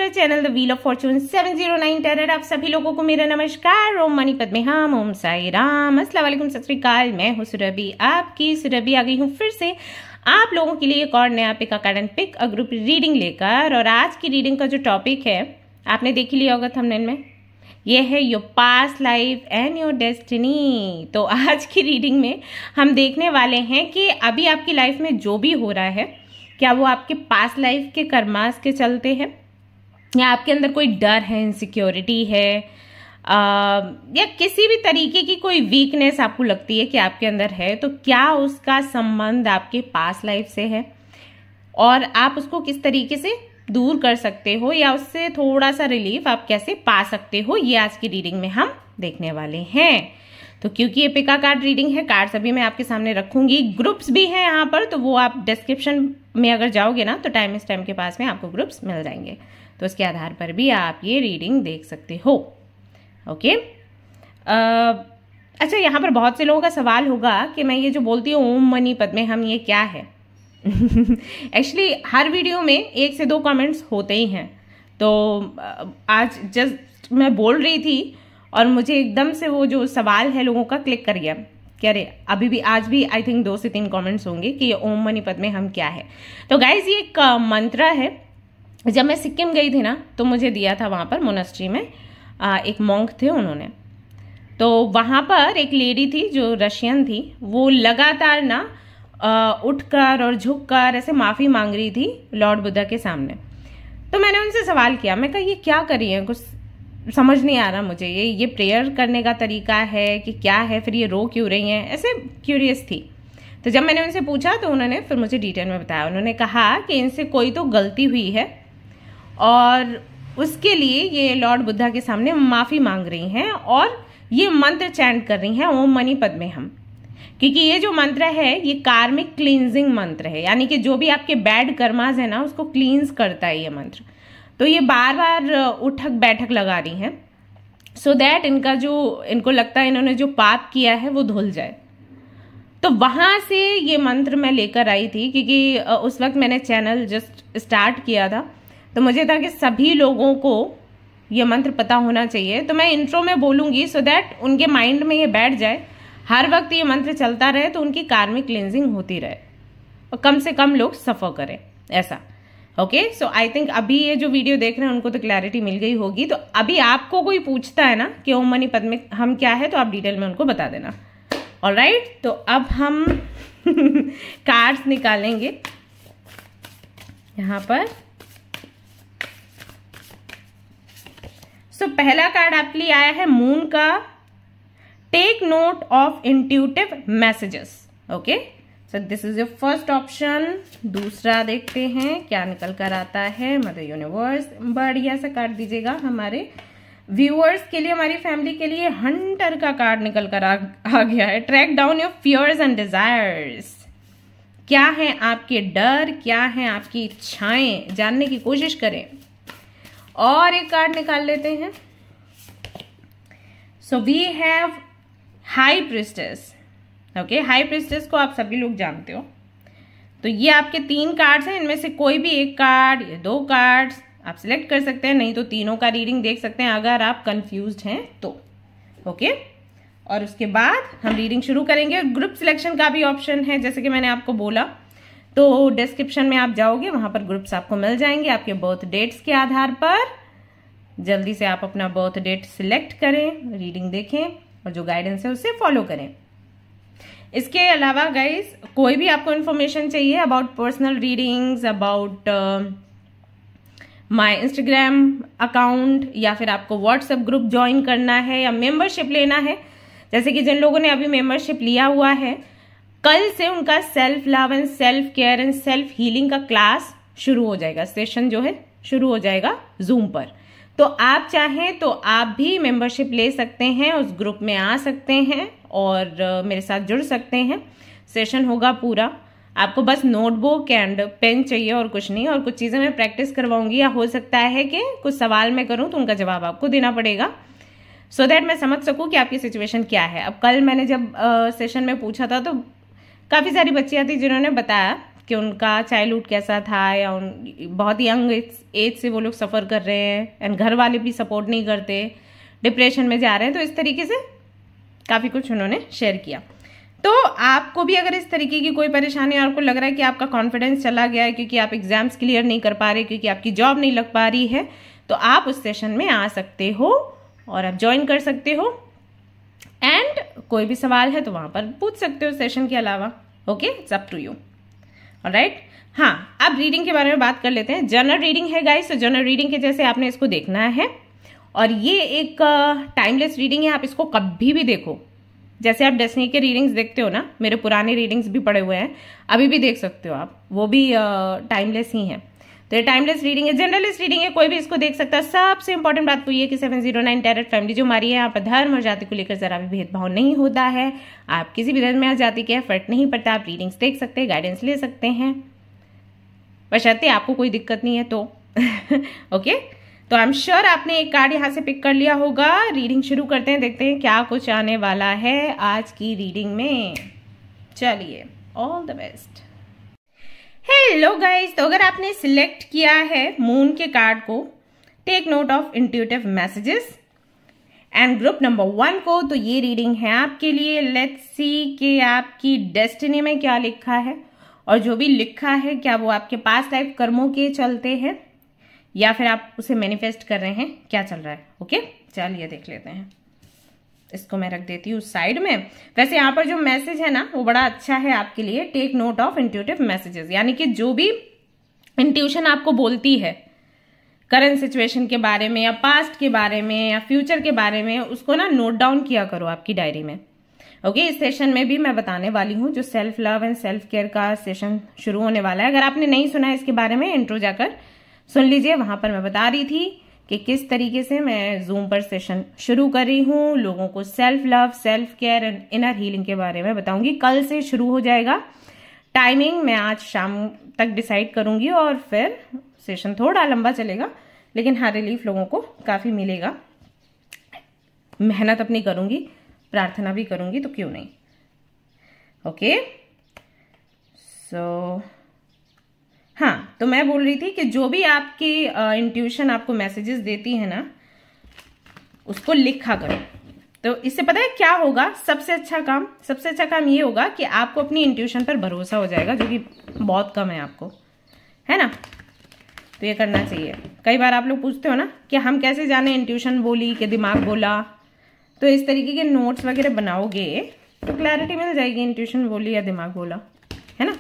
My channel the wheel of Fortune 709 terror. आप सभी लोगों को मेरा नमस्कार। ओम मणि पद्मे हम, ओम साई राम, अस्सलाम वालेकुम, सत श्री अकाल। मैं हूँ सुरभि, आपकी सुरभि आ गई हूँ फिर से आप लोगों के लिए एक और नया pick a card and pick a group reading लेकर। और आज की रीडिंग का जो टॉपिक है आपने देख ही लिया होगा थंबनेल में, ये है your past life and your destiny. तो आज की रीडिंग में हम देखने वाले हैं कि अभी आपकी लाइफ में जो भी हो रहा है, क्या वो आपके पास्ट लाइफ के कर्मास के चलते हैं, या आपके अंदर कोई डर है, इनसिक्योरिटी है, या किसी भी तरीके की कोई वीकनेस आपको लगती है कि आपके अंदर है, तो क्या उसका संबंध आपके पास्ट लाइफ से है और आप उसको किस तरीके से दूर कर सकते हो या उससे थोड़ा सा रिलीफ आप कैसे पा सकते हो, ये आज की रीडिंग में हम देखने वाले हैं। तो क्योंकि ये पिक अ कार्ड रीडिंग है, कार्ड सभी मैं आपके सामने रखूंगी, ग्रुप्स भी हैं यहाँ पर, तो वो आप डिस्क्रिप्शन में अगर जाओगे ना तो टाइम इस टाइम के पास में आपको ग्रुप्स मिल जाएंगे, तो उसके आधार पर भी आप ये रीडिंग देख सकते हो। ओके। अच्छा, यहाँ पर बहुत से लोगों का सवाल होगा कि मैं ये जो बोलती हूँ ओम मणि पद्मे हम, ये क्या है? एक्चुअली हर वीडियो में 1 से 2 कमेंट्स होते ही हैं। तो आज जस्ट मैं बोल रही थी और मुझे एकदम से वो जो सवाल है लोगों का क्लिक कर गया कि अरे अभी भी आज भी आई थिंक 2 से 3 कमेंट्स होंगे कि ओम मणि पद्मे हम क्या है। तो गाइज ये एक मंत्र है। जब मैं सिक्किम गई थी ना तो मुझे दिया था वहाँ पर मोनेस्ट्री में, एक मॉन्क थे उन्होंने। तो वहाँ पर एक लेडी थी जो रशियन थी, वो लगातार ना उठकर और झुककर ऐसे माफ़ी मांग रही थी लॉर्ड बुद्धा के सामने। तो मैंने उनसे सवाल किया, मैं कहा ये क्या कर रही है, कुछ समझ नहीं आ रहा मुझे, ये प्रेयर करने का तरीका है कि क्या है, फिर ये रो क्यों रही हैं, ऐसे क्यूरियस थी। तो जब मैंने उनसे पूछा तो उन्होंने फिर मुझे डिटेल में बताया। उन्होंने कहा कि इनसे कोई तो गलती हुई है और उसके लिए ये लॉर्ड बुद्धा के सामने माफ़ी मांग रही हैं और ये मंत्र चैंट कर रही हैं ओम मणि पद्मे हम, क्योंकि ये जो मंत्र है ये कार्मिक क्लींजिंग मंत्र है, यानी कि जो भी आपके बैड कर्मास है ना उसको क्लींस करता है ये मंत्र। तो ये बार बार उठक बैठक लगा रही हैं सो दैट इनको लगता है इन्होंने जो पाप किया है वो धुल जाए। तो वहां से ये मंत्र मैं लेकर आई थी, क्योंकि उस वक्त मैंने चैनल जस्ट स्टार्ट किया था, तो मुझे था कि सभी लोगों को ये मंत्र पता होना चाहिए। तो मैं इंट्रो में बोलूंगी सो दैट उनके माइंड में ये बैठ जाए, हर वक्त ये मंत्र चलता रहे तो उनकी कार्मिक क्लींजिंग होती रहे और कम से कम लोग सफर करें, ऐसा। ओके, सो आई थिंक अभी ये जो वीडियो देख रहे हैं उनको तो क्लैरिटी मिल गई होगी। तो अभी आपको कोई पूछता है ना कि ओम मणि पद्मे हम क्या है, तो आप डिटेल में उनको बता देना। ऑलराइट, तो अब हम कार्ड्स निकालेंगे यहाँ पर। सो पहला कार्ड आपके लिए आया है मून का, take note of intuitive messages. Okay, so this is your first option. दूसरा देखते हैं क्या निकल कर आता है। मदर यूनिवर्स बढ़िया सा कार्ड दीजिएगा हमारे व्यूअर्स के लिए, हमारी फैमिली के लिए। हंटर का कार्ड निकल कर आ गया है। Track down your fears and desires. क्या है आपके डर, क्या है आपकी इच्छाएं, जानने की कोशिश करें। और एक कार्ड निकाल लेते हैं। So we have High Priestess. Okay, High Priestess को आप सभी लोग जानते हो। तो ये आपके 3 कार्ड्स हैं, इनमें से कोई भी एक कार्ड या 2 कार्ड्स आप सिलेक्ट कर सकते हैं, नहीं तो तीनों का रीडिंग देख सकते हैं अगर आप कंफ्यूज्ड हैं तो। ओके, और उसके बाद हम रीडिंग शुरू करेंगे। ग्रुप सिलेक्शन का भी ऑप्शन है, जैसे कि मैंने आपको बोला, तो डिस्क्रिप्शन में आप जाओगे वहां पर ग्रुप्स आपको मिल जाएंगे आपके बर्थ डेट्स के आधार पर। जल्दी से आप अपना बर्थ डेट सिलेक्ट करें, रीडिंग देखें और जो गाइडेंस है उससे फॉलो करें। इसके अलावा गाइस कोई भी आपको इन्फॉर्मेशन चाहिए about personal readings, about my Instagram account, या फिर आपको व्हाट्सएप ग्रुप ज्वाइन करना है या मेंबरशिप लेना है, जैसे कि जिन लोगों ने अभी मेंबरशिप लिया हुआ है, कल से उनका self love and self care and self healing का क्लास शुरू हो जाएगा, सेशन जो है शुरू हो जाएगा जूम पर। तो आप चाहें तो आप भी मेंबरशिप ले सकते हैं, उस ग्रुप में आ सकते हैं और मेरे साथ जुड़ सकते हैं। सेशन होगा पूरा, आपको बस नोटबुक एंड पेन चाहिए और कुछ नहीं, और कुछ चीज़ें मैं प्रैक्टिस करवाऊंगी, या हो सकता है कि कुछ सवाल मैं करूं तो उनका जवाब आपको देना पड़ेगा, सो दैट मैं समझ सकूं कि आपकी सिचुएशन क्या है। अब कल मैंने जब सेशन में पूछा था तो काफ़ी सारी बच्चियां थी जिन्होंने बताया कि उनका चाइल्डहुड कैसा था, या बहुत यंग एज से वो लोग सफ़र कर रहे हैं एंड घर वाले भी सपोर्ट नहीं करते, डिप्रेशन में जा रहे हैं। तो इस तरीके से काफ़ी कुछ उन्होंने शेयर किया। तो आपको भी अगर इस तरीके की कोई परेशानी और आपको लग रहा है कि आपका कॉन्फिडेंस चला गया है क्योंकि आप एग्जाम्स क्लियर नहीं कर पा रहे, क्योंकि आपकी जॉब नहीं लग पा रही है, तो आप उस सेशन में आ सकते हो और आप ज्वाइन कर सकते हो एंड कोई भी सवाल है तो वहां पर पूछ सकते हो सेशन के अलावा। Okay, it's up to you. Alright, हाँ, अब रीडिंग के बारे में बात कर लेते हैं। जनरल रीडिंग है गाइस, तो जनरल रीडिंग के जैसे आपने इसको देखना है और ये एक टाइमलेस रीडिंग है। आप इसको कभी भी देखो, जैसे आप डेस्टिनी के रीडिंग्स देखते हो ना, मेरे पुराने रीडिंग्स भी पड़े हुए हैं, अभी भी देख सकते हो आप, वो भी टाइमलेस ही हैं। तो ये टाइमलेस रीडिंग है, जनरलिस्ट रीडिंग है, कोई भी इसको देख सकता है। सबसे इंपॉर्टेंट बात तो ये कि 709 टैरट फैमिली जो हमारी है, यहाँ पर धर्म और जाति को लेकर जरा भी भेदभाव नहीं होता है। आप किसी भी धर्म में या जाति के फर्क नहीं पड़ता, आप रीडिंग्स देख सकते हैं, गाइडेंस ले सकते हैं, बशर्ते आपको कोई दिक्कत नहीं है तो। ओके, तो आई एम श्योर आपने एक कार्ड यहाँ से पिक कर लिया होगा। रीडिंग शुरू करते हैं, देखते हैं क्या कुछ आने वाला है आज की रीडिंग में। चलिए, all the best. Hello guys, तो अगर आपने सिलेक्ट किया है मून के कार्ड को, take note of intuitive messages and group number 1 को, तो ये रीडिंग है आपके लिए। लेट्स सी कि आपकी डेस्टिनी में क्या लिखा है, और जो भी लिखा है क्या वो आपके पास्ट लाइफ कर्मों के चलते हैं या फिर आप उसे मैनिफेस्ट कर रहे हैं, क्या चल रहा है। ओके, चलिए देख लेते हैं। इसको मैं रख देती हूँ साइड में। वैसे यहाँ पर जो मैसेज है ना वो बड़ा अच्छा है आपके लिए। Take note of intuitive messages, यानी कि जो भी इंट्यूशन आपको बोलती है करंट सिचुएशन के बारे में या पास्ट के बारे में या फ्यूचर के बारे में, उसको ना नोट डाउन किया करो आपकी डायरी में। ओके, इस सेशन में भी मैं बताने वाली हूँ जो self love and self care का सेशन शुरू होने वाला है। अगर आपने नहीं सुना है इसके बारे में, इंट्रो जाकर सुन लीजिए, वहां पर मैं बता रही थी कि किस तरीके से मैं जूम पर सेशन शुरू कर रही हूँ। लोगों को self love, self care and inner healing के बारे में बताऊंगी। कल से शुरू हो जाएगा, टाइमिंग मैं आज शाम तक डिसाइड करूंगी और फिर सेशन थोड़ा लंबा चलेगा, लेकिन हाँ रिलीफ लोगों को काफी मिलेगा। मेहनत अपनी करूंगी, प्रार्थना भी करूंगी, तो क्यों नहीं। ओके, सो हाँ, तो मैं बोल रही थी कि जो भी आपकी इंट्यूशन आपको मैसेजेस देती है ना, उसको लिखा करो। तो इससे पता है क्या होगा, सबसे अच्छा काम ये होगा कि आपको अपनी इंट्यूशन पर भरोसा हो जाएगा, जो कि बहुत कम है आपको, है ना। तो ये करना चाहिए। कई बार आप लोग पूछते हो ना कि हम कैसे जाने इंट्यूशन बोली कि दिमाग बोला, तो इस तरीके के नोट्स वगैरह बनाओगे तो क्लैरिटी मिल जाएगी, इंट्यूशन बोली या दिमाग बोला, है ना।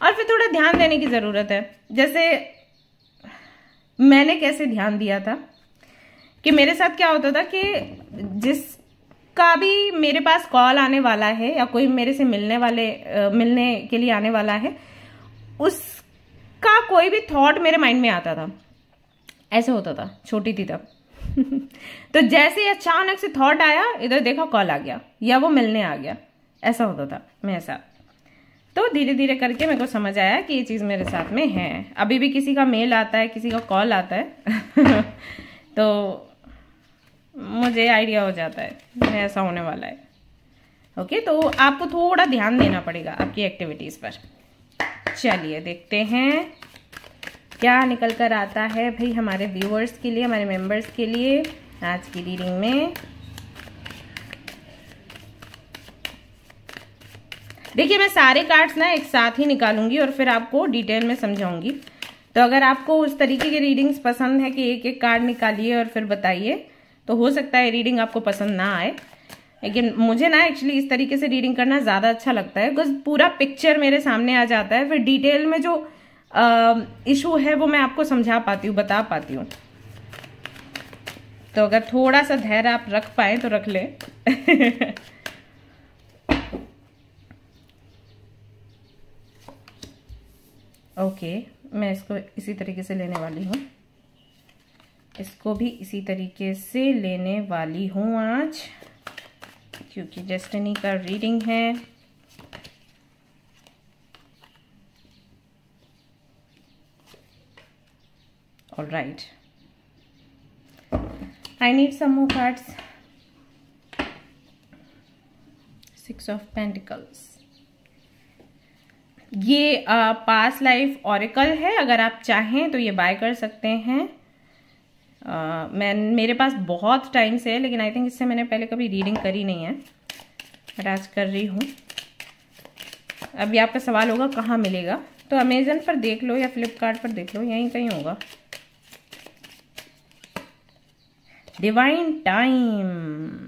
और फिर थोड़ा ध्यान देने की जरूरत है। जैसे मैंने कैसे ध्यान दिया था कि मेरे साथ क्या होता था कि जिसका भी मेरे पास कॉल आने वाला है या कोई मेरे से मिलने के लिए आने वाला है, उसका कोई भी थॉट मेरे माइंड में आता था। ऐसे होता था, छोटी थी तब। तो जैसे अचानक से थॉट आया, इधर देखा कॉल आ गया या वो मिलने आ गया, ऐसा होता था मेरे साथ। तो धीरे धीरे करके मेरे को समझ आया कि ये चीज़ मेरे साथ में है। अभी भी किसी का मेल आता है, किसी का कॉल आता है तो मुझे आइडिया हो जाता है ऐसा होने वाला है। ओके, तो आपको थोड़ा ध्यान देना पड़ेगा आपकी एक्टिविटीज़ पर। चलिए देखते हैं क्या निकल कर आता है भाई हमारे व्यूअर्स के लिए, हमारे मेंबर्स के लिए आज की रीडिंग में। देखिए, मैं सारे कार्ड्स ना एक साथ ही निकालूंगी और फिर आपको डिटेल में समझाऊंगी। तो अगर आपको उस तरीके की रीडिंग्स पसंद है कि एक एक कार्ड निकालिए और फिर बताइए, तो हो सकता है रीडिंग आपको पसंद ना आए। लेकिन मुझे ना एक्चुअली इस तरीके से रीडिंग करना ज़्यादा अच्छा लगता है, बिकॉज पूरा पिक्चर मेरे सामने आ जाता है। फिर डिटेल में जो इशू है वो मैं आपको समझा पाती हूँ, बता पाती हूँ। तो अगर थोड़ा सा धैर्य आप रख पाए तो रख लें। ओके, मैं इसको इसी तरीके से लेने वाली हूँ, इसको भी इसी तरीके से लेने वाली हूँ आज, क्योंकि डेस्टिनी का रीडिंग है। All right, I need some more cards. 6 six of pentacles. ये पास्ट लाइफ ऑरेकल है, अगर आप चाहें तो ये बाय कर सकते हैं। मेरे पास बहुत टाइम से है, लेकिन आई थिंक इससे मैंने पहले कभी रीडिंग करी नहीं है, बट आज कर रही हूँ। अभी आपका सवाल होगा कहाँ मिलेगा, तो अमेजन पर देख लो या फ्लिपकार्ट पर देख लो, यहीं कहीं होगा। Divine time.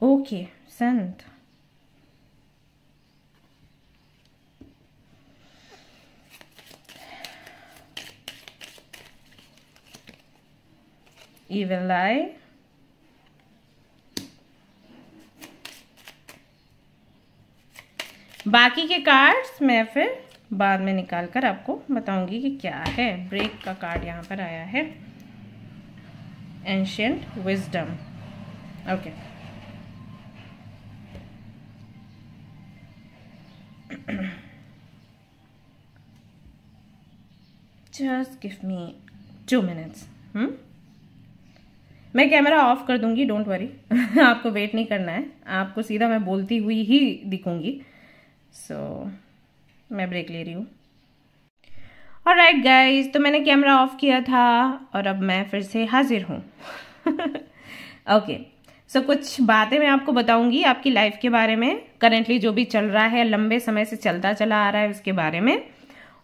ओके, संत। Evil eye, बाकी के कार्ड्स मैं फिर बाद में निकाल कर आपको बताऊंगी कि क्या है। ब्रेक का कार्ड यहाँ पर आया है, ancient wisdom. Okay, just give me 2 minutes। मैं कैमरा ऑफ कर दूंगी, डोंट वरी। आपको वेट नहीं करना है, आपको सीधा मैं बोलती हुई ही दिखूंगी। मैं ब्रेक ले रही हूँ। ऑलराइट गाइज, तो मैंने कैमरा ऑफ किया था और अब मैं फिर से हाजिर हूँ। ओके, कुछ बातें मैं आपको बताऊंगी आपकी लाइफ के बारे में, करेंटली जो भी चल रहा है, लंबे समय से चलता चला आ रहा है उसके बारे में,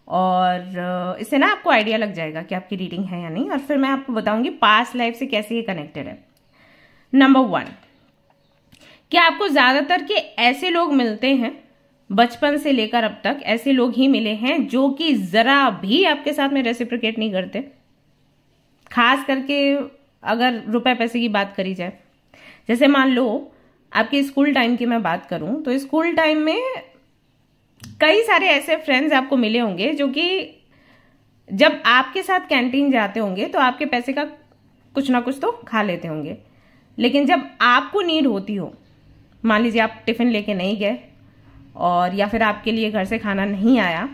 और इससे ना आपको आइडिया लग जाएगा कि आपकी रीडिंग है या नहीं। और फिर मैं आपको बताऊंगी पास्ट लाइफ से कैसे ये कनेक्टेड है। नंबर 1, क्या आपको ज्यादातर के ऐसे लोग मिलते हैं, बचपन से लेकर अब तक ऐसे लोग ही मिले हैं जो कि जरा भी आपके साथ में रेसिप्रोकेट नहीं करते, खास करके अगर रुपए पैसे की बात करी जाए। जैसे मान लो आपके स्कूल टाइम की मैं बात करूं, तो स्कूल टाइम में कई सारे ऐसे फ्रेंड्स आपको मिले होंगे जो कि जब आपके साथ कैंटीन जाते होंगे तो आपके पैसे का कुछ ना कुछ तो खा लेते होंगे, लेकिन जब आपको नीड होती हो, मान लीजिए आप टिफिन लेके नहीं गए और या फिर आपके लिए घर से खाना नहीं आया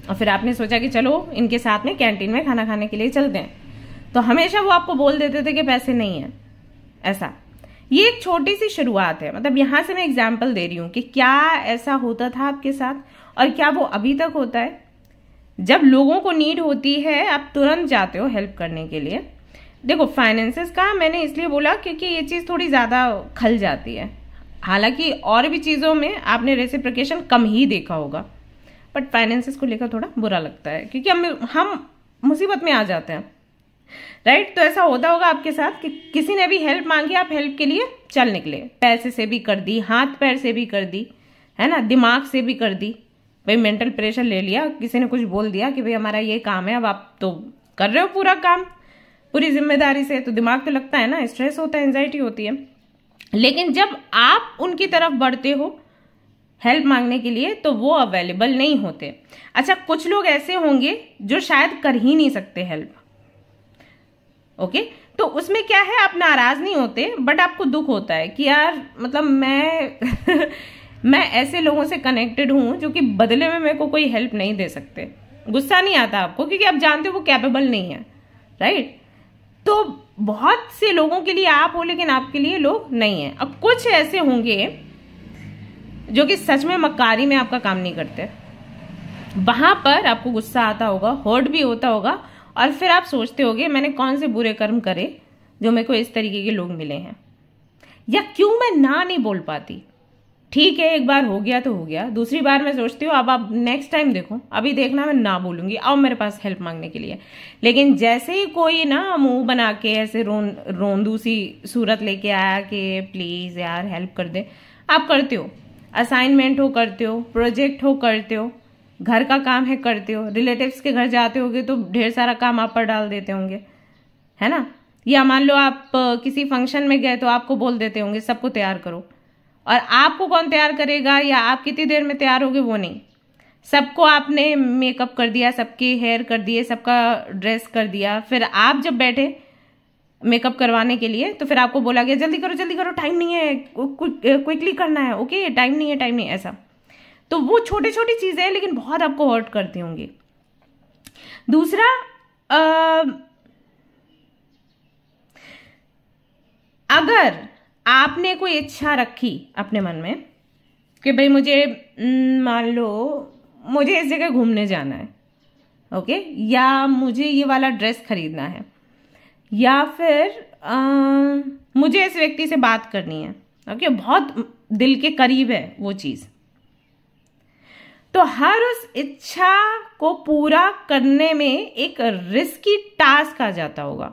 और फिर आपने सोचा कि चलो इनके साथ में कैंटीन में खाना खाने के लिए चलते हैं, तो हमेशा वो आपको बोल देते थे कि पैसे नहीं है। ऐसा, ये एक छोटी सी शुरुआत है, मतलब यहां से मैं एग्जाम्पल दे रही हूं कि क्या ऐसा होता था आपके साथ और क्या वो अभी तक होता है। जब लोगों को नीड होती है आप तुरंत जाते हो हेल्प करने के लिए। देखो, फाइनेंसेस का मैंने इसलिए बोला क्योंकि ये चीज थोड़ी ज्यादा खल जाती है, हालांकि और भी चीजों में आपने रेसिप्रोकेशन कम ही देखा होगा, बट फाइनेंसेस को लेकर थोड़ा बुरा लगता है क्योंकि हम मुसीबत में आ जाते हैं, राइट। तो ऐसा होता होगा आपके साथ कि किसी ने भी हेल्प मांगी, आप हेल्प के लिए चल निकले, पैसे से भी कर दी, हाथ पैर से भी कर दी, है ना, दिमाग से भी कर दी। भाई मेंटल प्रेशर ले लिया, किसी ने कुछ बोल दिया कि भाई हमारा ये काम है, अब आप तो कर रहे हो पूरा काम पूरी जिम्मेदारी से, तो दिमाग तो लगता है ना, स्ट्रेस होता है, एंजाइटी होती है। लेकिन जब आप उनकी तरफ बढ़ते हो हेल्प मांगने के लिए तो वो अवेलेबल नहीं होते। अच्छा, कुछ लोग ऐसे होंगे जो शायद कर ही नहीं सकते हेल्प, ओके, तो उसमें क्या है, आप नाराज नहीं होते, बट आपको दुख होता है कि यार मतलब मैं ऐसे लोगों से कनेक्टेड हूं जो कि बदले में मेरे को कोई हेल्प नहीं दे सकते। गुस्सा नहीं आता आपको क्योंकि आप जानते हो वो कैपेबल नहीं है, राइट। तो बहुत से लोगों के लिए आप हो लेकिन आपके लिए लोग नहीं है। अब कुछ ऐसे होंगे जो कि सच में मक्कारी में आपका काम नहीं करते, वहां पर आपको गुस्सा आता होगा, हर्ट भी होता होगा, और फिर आप सोचते होगे मैंने कौन से बुरे कर्म करे जो मेरे को इस तरीके के लोग मिले हैं, या क्यों मैं ना नहीं बोल पाती। ठीक है, एक बार हो गया तो हो गया, दूसरी बार मैं सोचती हूँ अब आप नेक्स्ट टाइम देखो, अभी देखना मैं ना बोलूंगी, आओ मेरे पास हेल्प मांगने के लिए। लेकिन जैसे ही कोई ना मुंह बना के ऐसे रोंदू सी सूरत लेके आया कि प्लीज यार हेल्प कर दे, आप करते हो। असाइनमेंट हो करते हो, प्रोजेक्ट हो करते हो, घर का काम है करते हो, रिलेटिव्स के घर जाते होगे तो ढेर सारा काम आप पर डाल देते होंगे, है ना। या मान लो आप किसी फंक्शन में गए तो आपको बोल देते होंगे सबको तैयार करो, और आपको कौन तैयार करेगा या आप कितनी देर में तैयार होगे वो नहीं, सबको आपने मेकअप कर दिया, सबके हेयर कर दिए, सबका ड्रेस कर दिया, फिर आप जब बैठे मेकअप करवाने के लिए तो फिर आपको बोला गया जल्दी करो टाइम नहीं है, क्विकली करना है, ओके टाइम नहीं है, ऐसा। तो वो छोटी छोटी चीजें हैं लेकिन बहुत आपको हर्ट करती होंगी। दूसरा, अगर आपने कोई इच्छा रखी अपने मन में कि भाई मुझे मान लो मुझे इस जगह घूमने जाना है, ओके, या मुझे ये वाला ड्रेस खरीदना है, या फिर मुझे इस व्यक्ति से बात करनी है, ओके, बहुत दिल के करीब है वो चीज, तो हर उस इच्छा को पूरा करने में एक रिस्की टास्क आ जाता होगा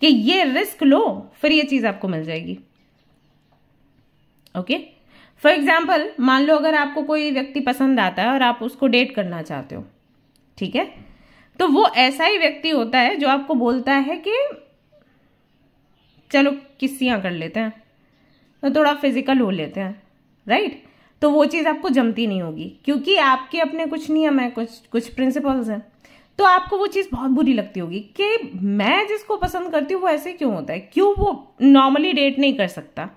कि ये रिस्क लो फिर ये चीज आपको मिल जाएगी। ओके, फॉर एग्जाम्पल, मान लो अगर आपको कोई व्यक्ति पसंद आता है और आप उसको डेट करना चाहते हो, ठीक है, तो वो ऐसा ही व्यक्ति होता है जो आपको बोलता है कि चलो किस्सियां कर लेते हैं, तो थोड़ा फिजिकल हो लेते हैं, राइट। तो वो चीज आपको जमती नहीं होगी क्योंकि आपके अपने कुछ नियम है, कुछ प्रिंसिपल्स हैं, तो आपको वो चीज बहुत बुरी लगती होगी कि मैं जिसको पसंद करती हूँ वो ऐसे क्यों होता है, क्यों वो नॉर्मली डेट नहीं कर सकता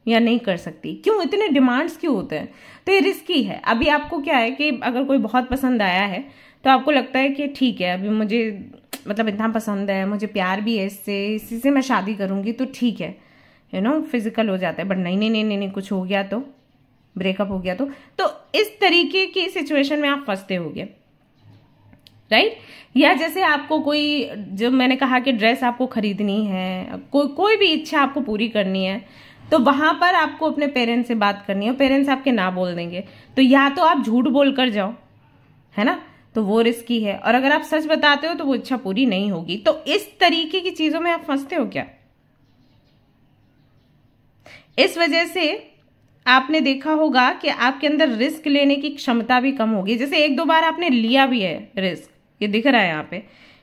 या नहीं कर सकती, क्यों इतने डिमांड्स क्यों होते हैं। तो ये रिस्की है। अभी आपको क्या है कि अगर कोई बहुत पसंद आया है तो आपको लगता है कि ठीक है, अभी मुझे मतलब इतना पसंद है, मुझे प्यार भी है इससे, इसी से मैं शादी करूंगी तो ठीक है, फिजिकल हो जाता है। बट नहीं नहीं नहीं नहीं, कुछ हो गया तो, ब्रेकअप हो गया तो इस तरीके की सिचुएशन में आप फंसते होगे, राइट। या जैसे आपको कोई, जब मैंने कहा कि ड्रेस आपको खरीदनी है, कोई भी इच्छा आपको पूरी करनी है, तो वहां पर आपको अपने पेरेंट्स से बात करनी है, पेरेंट्स आपके ना बोल देंगे, तो या तो आप झूठ बोल कर जाओ, है ना, तो वो रिस्की है, और अगर आप सच बताते हो तो वो इच्छा पूरी नहीं होगी। तो इस तरीके की चीजों में आप फंसते हो क्या? इस वजह से आपने देखा होगा कि आपके अंदर रिस्क लेने की क्षमता भी कम होगी। जैसे एक दो बार आपने लिया भी है रिस्क, ये दिख रहा है यहाँ पे,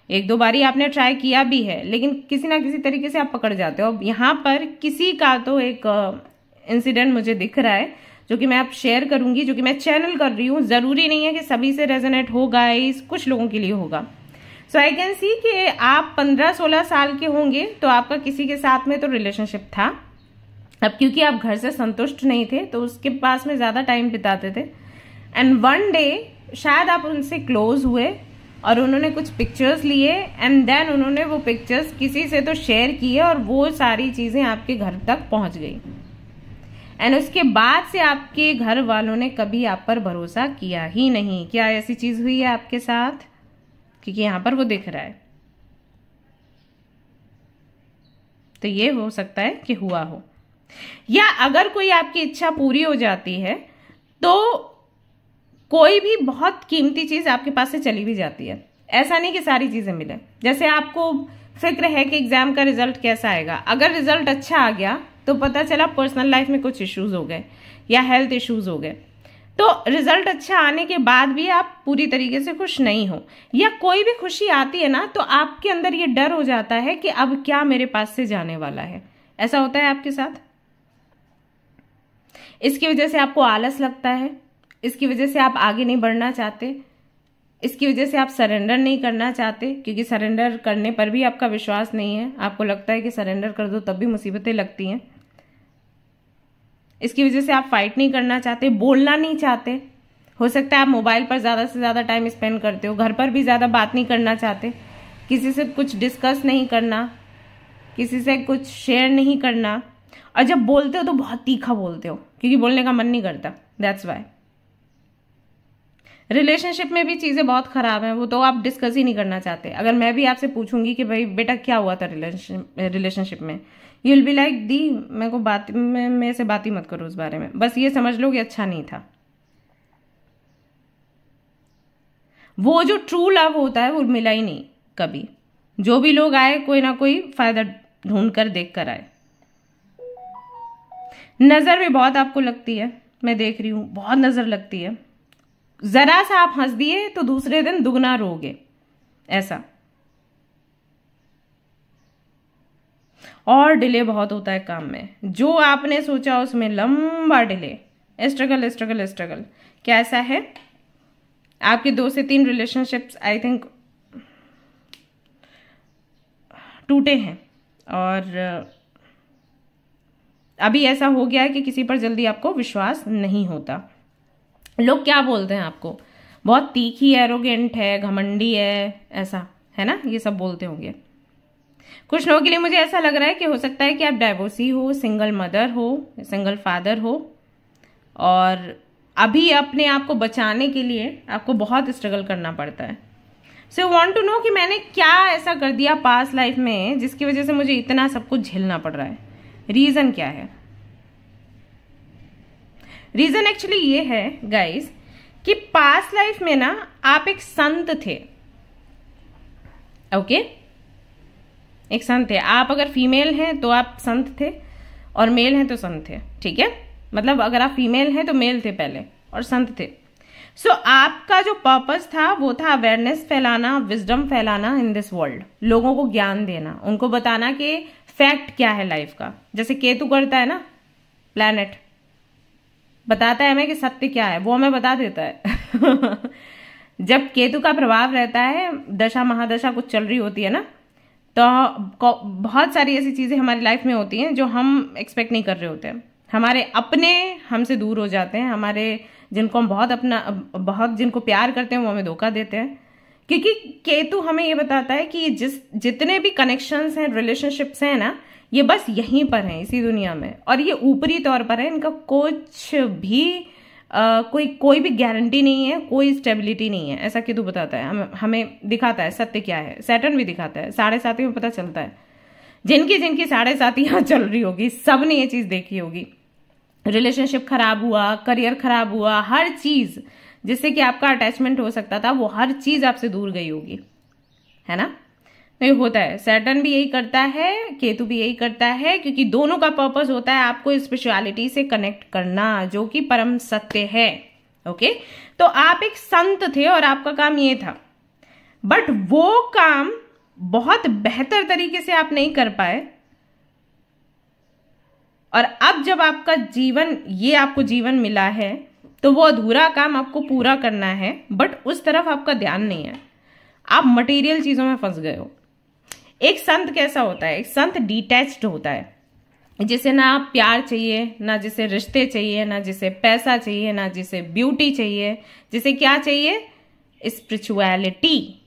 एक दो बार ही आपने ट्राई किया भी है, लेकिन किसी ना किसी तरीके से आप पकड़ जाते हो। अब यहाँ पर किसी का तो एक इंसिडेंट मुझे दिख रहा है जो कि मैं आप शेयर करूंगी, जो कि मैं चैनल कर रही हूँ। जरूरी नहीं है कि सभी से रेजोनेट होगा, कुछ लोगों के लिए होगा। सो आई कैन सी कि आप 15-16 साल के होंगे तो आपका किसी के साथ में तो रिलेशनशिप था। अब क्योंकि आप घर से संतुष्ट नहीं थे तो उसके पास में ज्यादा टाइम बिताते थे, एंड वन डे शायद आप उनसे क्लोज हुए और उन्होंने कुछ पिक्चर्स लिए, एंड देन उन्होंने वो पिक्चर्स किसी से तो शेयर किए और वो सारी चीजें आपके घर तक पहुंच गई, एंड उसके बाद से आपके घर वालों ने कभी आप पर भरोसा किया ही नहीं। क्या ऐसी चीज हुई है आपके साथ? क्योंकि यहां पर वो दिख रहा है, तो ये हो सकता है कि हुआ हो। या अगर कोई आपकी इच्छा पूरी हो जाती है तो कोई भी बहुत कीमती चीज आपके पास से चली भी जाती है। ऐसा नहीं कि सारी चीजें मिले। जैसे आपको फिक्र है कि एग्जाम का रिजल्ट कैसा आएगा, अगर रिजल्ट अच्छा आ गया तो पता चला पर्सनल लाइफ में कुछ इश्यूज हो गए या हेल्थ इश्यूज हो गए, तो रिजल्ट अच्छा आने के बाद भी आप पूरी तरीके से खुश नहीं हो, या कोई भी खुशी आती है ना तो आपके अंदर ये डर हो जाता है कि अब क्या मेरे पास से जाने वाला है। ऐसा होता है आपके साथ? इसकी वजह से आपको आलस लगता है, इसकी वजह से आप आगे नहीं बढ़ना चाहते, इसकी वजह से आप सरेंडर नहीं करना चाहते, क्योंकि सरेंडर करने पर भी आपका विश्वास नहीं है, आपको लगता है कि सरेंडर कर दो तब भी मुसीबतें लगती हैं। इसकी वजह से आप फाइट नहीं करना चाहते, बोलना नहीं चाहते। हो सकता है आप मोबाइल पर ज्यादा से ज्यादा टाइम स्पेंड करते हो, घर पर भी ज्यादा बात नहीं करना चाहते, किसी से कुछ डिस्कस नहीं करना, किसी से कुछ शेयर नहीं करना, और जब बोलते हो तो बहुत तीखा बोलते हो क्योंकि बोलने का मन नहीं करता। दैट्स वाई रिलेशनशिप में भी चीजें बहुत खराब हैं, वो तो आप डिस्कस ही नहीं करना चाहते। अगर मैं भी आपसे पूछूंगी कि भाई बेटा क्या हुआ था रिलेशनशिप में, you will be like the मेरे को बात मेरे से बात ही मत करो उस बारे में, बस ये समझ लो कि अच्छा नहीं था। वो जो ट्रू लव होता है वो मिला ही नहीं कभी। जो भी लोग आए कोई ना कोई फायदा ढूंढ कर देख कर आए। नजर भी बहुत आपको लगती है, मैं देख रही हूं बहुत नजर लगती है। जरा सा आप हंस दिए तो दूसरे दिन दुगना रोगे, ऐसा। और डिले बहुत होता है काम में, जो आपने सोचा उसमें लंबा डिले, स्ट्रगल स्ट्रगल स्ट्रगल। क्या ऐसा है? आपके 2 से 3 रिलेशनशिप्स आई थिंक टूटे हैं, और अभी ऐसा हो गया है कि किसी पर जल्दी आपको विश्वास नहीं होता। लोग क्या बोलते हैं आपको, बहुत तीखी, एरोगेंट है, घमंडी है, ऐसा है ना, ये सब बोलते होंगे। कुछ लोगों के लिए मुझे ऐसा लग रहा है कि हो सकता है कि आप डाइवोर्सी हो, सिंगल मदर हो, सिंगल फादर हो, और अभी अपने आप को बचाने के लिए आपको बहुत स्ट्रगल करना पड़ता है। सो वांट टू नो कि मैंने क्या ऐसा कर दिया पास्ट लाइफ में जिसकी वजह से मुझे इतना सब कुछ झेलना पड़ रहा है। रीजन क्या है? रीजन एक्चुअली ये है गाइस कि पास्ट लाइफ में ना आप एक संत थे। ओके, एक संत थे आप। अगर फीमेल हैं तो आप संत थे, और मेल हैं तो संत थे। ठीक है, मतलब अगर आप फीमेल हैं तो मेल थे पहले और संत थे। सो आपका जो पर्पस था वो था अवेयरनेस फैलाना, विजडम फैलाना इन दिस वर्ल्ड, लोगों को ज्ञान देना, उनको बताना कि फैक्ट क्या है लाइफ का। जैसे केतु करता है ना, प्लैनेट बताता है हमें कि सत्य क्या है, वो हमें बता देता है। जब केतु का प्रभाव रहता है, दशा महादशा कुछ चल रही होती है ना, तो बहुत सारी ऐसी चीजें हमारी लाइफ में होती हैं जो हम एक्सपेक्ट नहीं कर रहे होते हैं। हमारे अपने हमसे दूर हो जाते हैं, हमारे जिनको हम बहुत जिनको प्यार करते हैं वो हमें धोखा देते हैं। क्योंकि केतु हमें ये बताता है कि जितने भी कनेक्शंस हैं, रिलेशनशिप्स हैं ना, ये बस यहीं पर हैं इसी दुनिया में, और ये ऊपरी तौर पर है, इनका कुछ भी कोई भी गारंटी नहीं है, कोई स्टेबिलिटी नहीं है। ऐसा केतु बताता है, हमें दिखाता है सत्य क्या है। सैटर्न भी दिखाता है, 7.5 में पता चलता है। जिनकी 7.5 यहाँ चल रही होगी, सब ने ये चीज देखी होगी। रिलेशनशिप खराब हुआ, करियर खराब हुआ, हर चीज जिससे कि आपका अटैचमेंट हो सकता था, वो हर चीज आपसे दूर गई होगी, है ना। तो ये होता है, सैटर्न भी यही करता है, केतु भी यही करता है, क्योंकि दोनों का पर्पस होता है आपको स्पिरिचुअलिटी से कनेक्ट करना, जो कि परम सत्य है। ओके, तो आप एक संत थे और आपका काम ये था, बट वो काम बहुत बेहतर तरीके से आप नहीं कर पाए। और अब जब आपका जीवन, ये आपको जीवन मिला है, तो वो अधूरा काम आपको पूरा करना है, बट उस तरफ आपका ध्यान नहीं है, आप मटेरियल चीजों में फंस गए हो। एक संत कैसा होता है? एक संत डिटैच्ड होता है, जिसे ना प्यार चाहिए, ना जिसे रिश्ते चाहिए, ना जिसे पैसा चाहिए, ना जिसे ब्यूटी चाहिए, जिसे क्या चाहिए? Spirituality,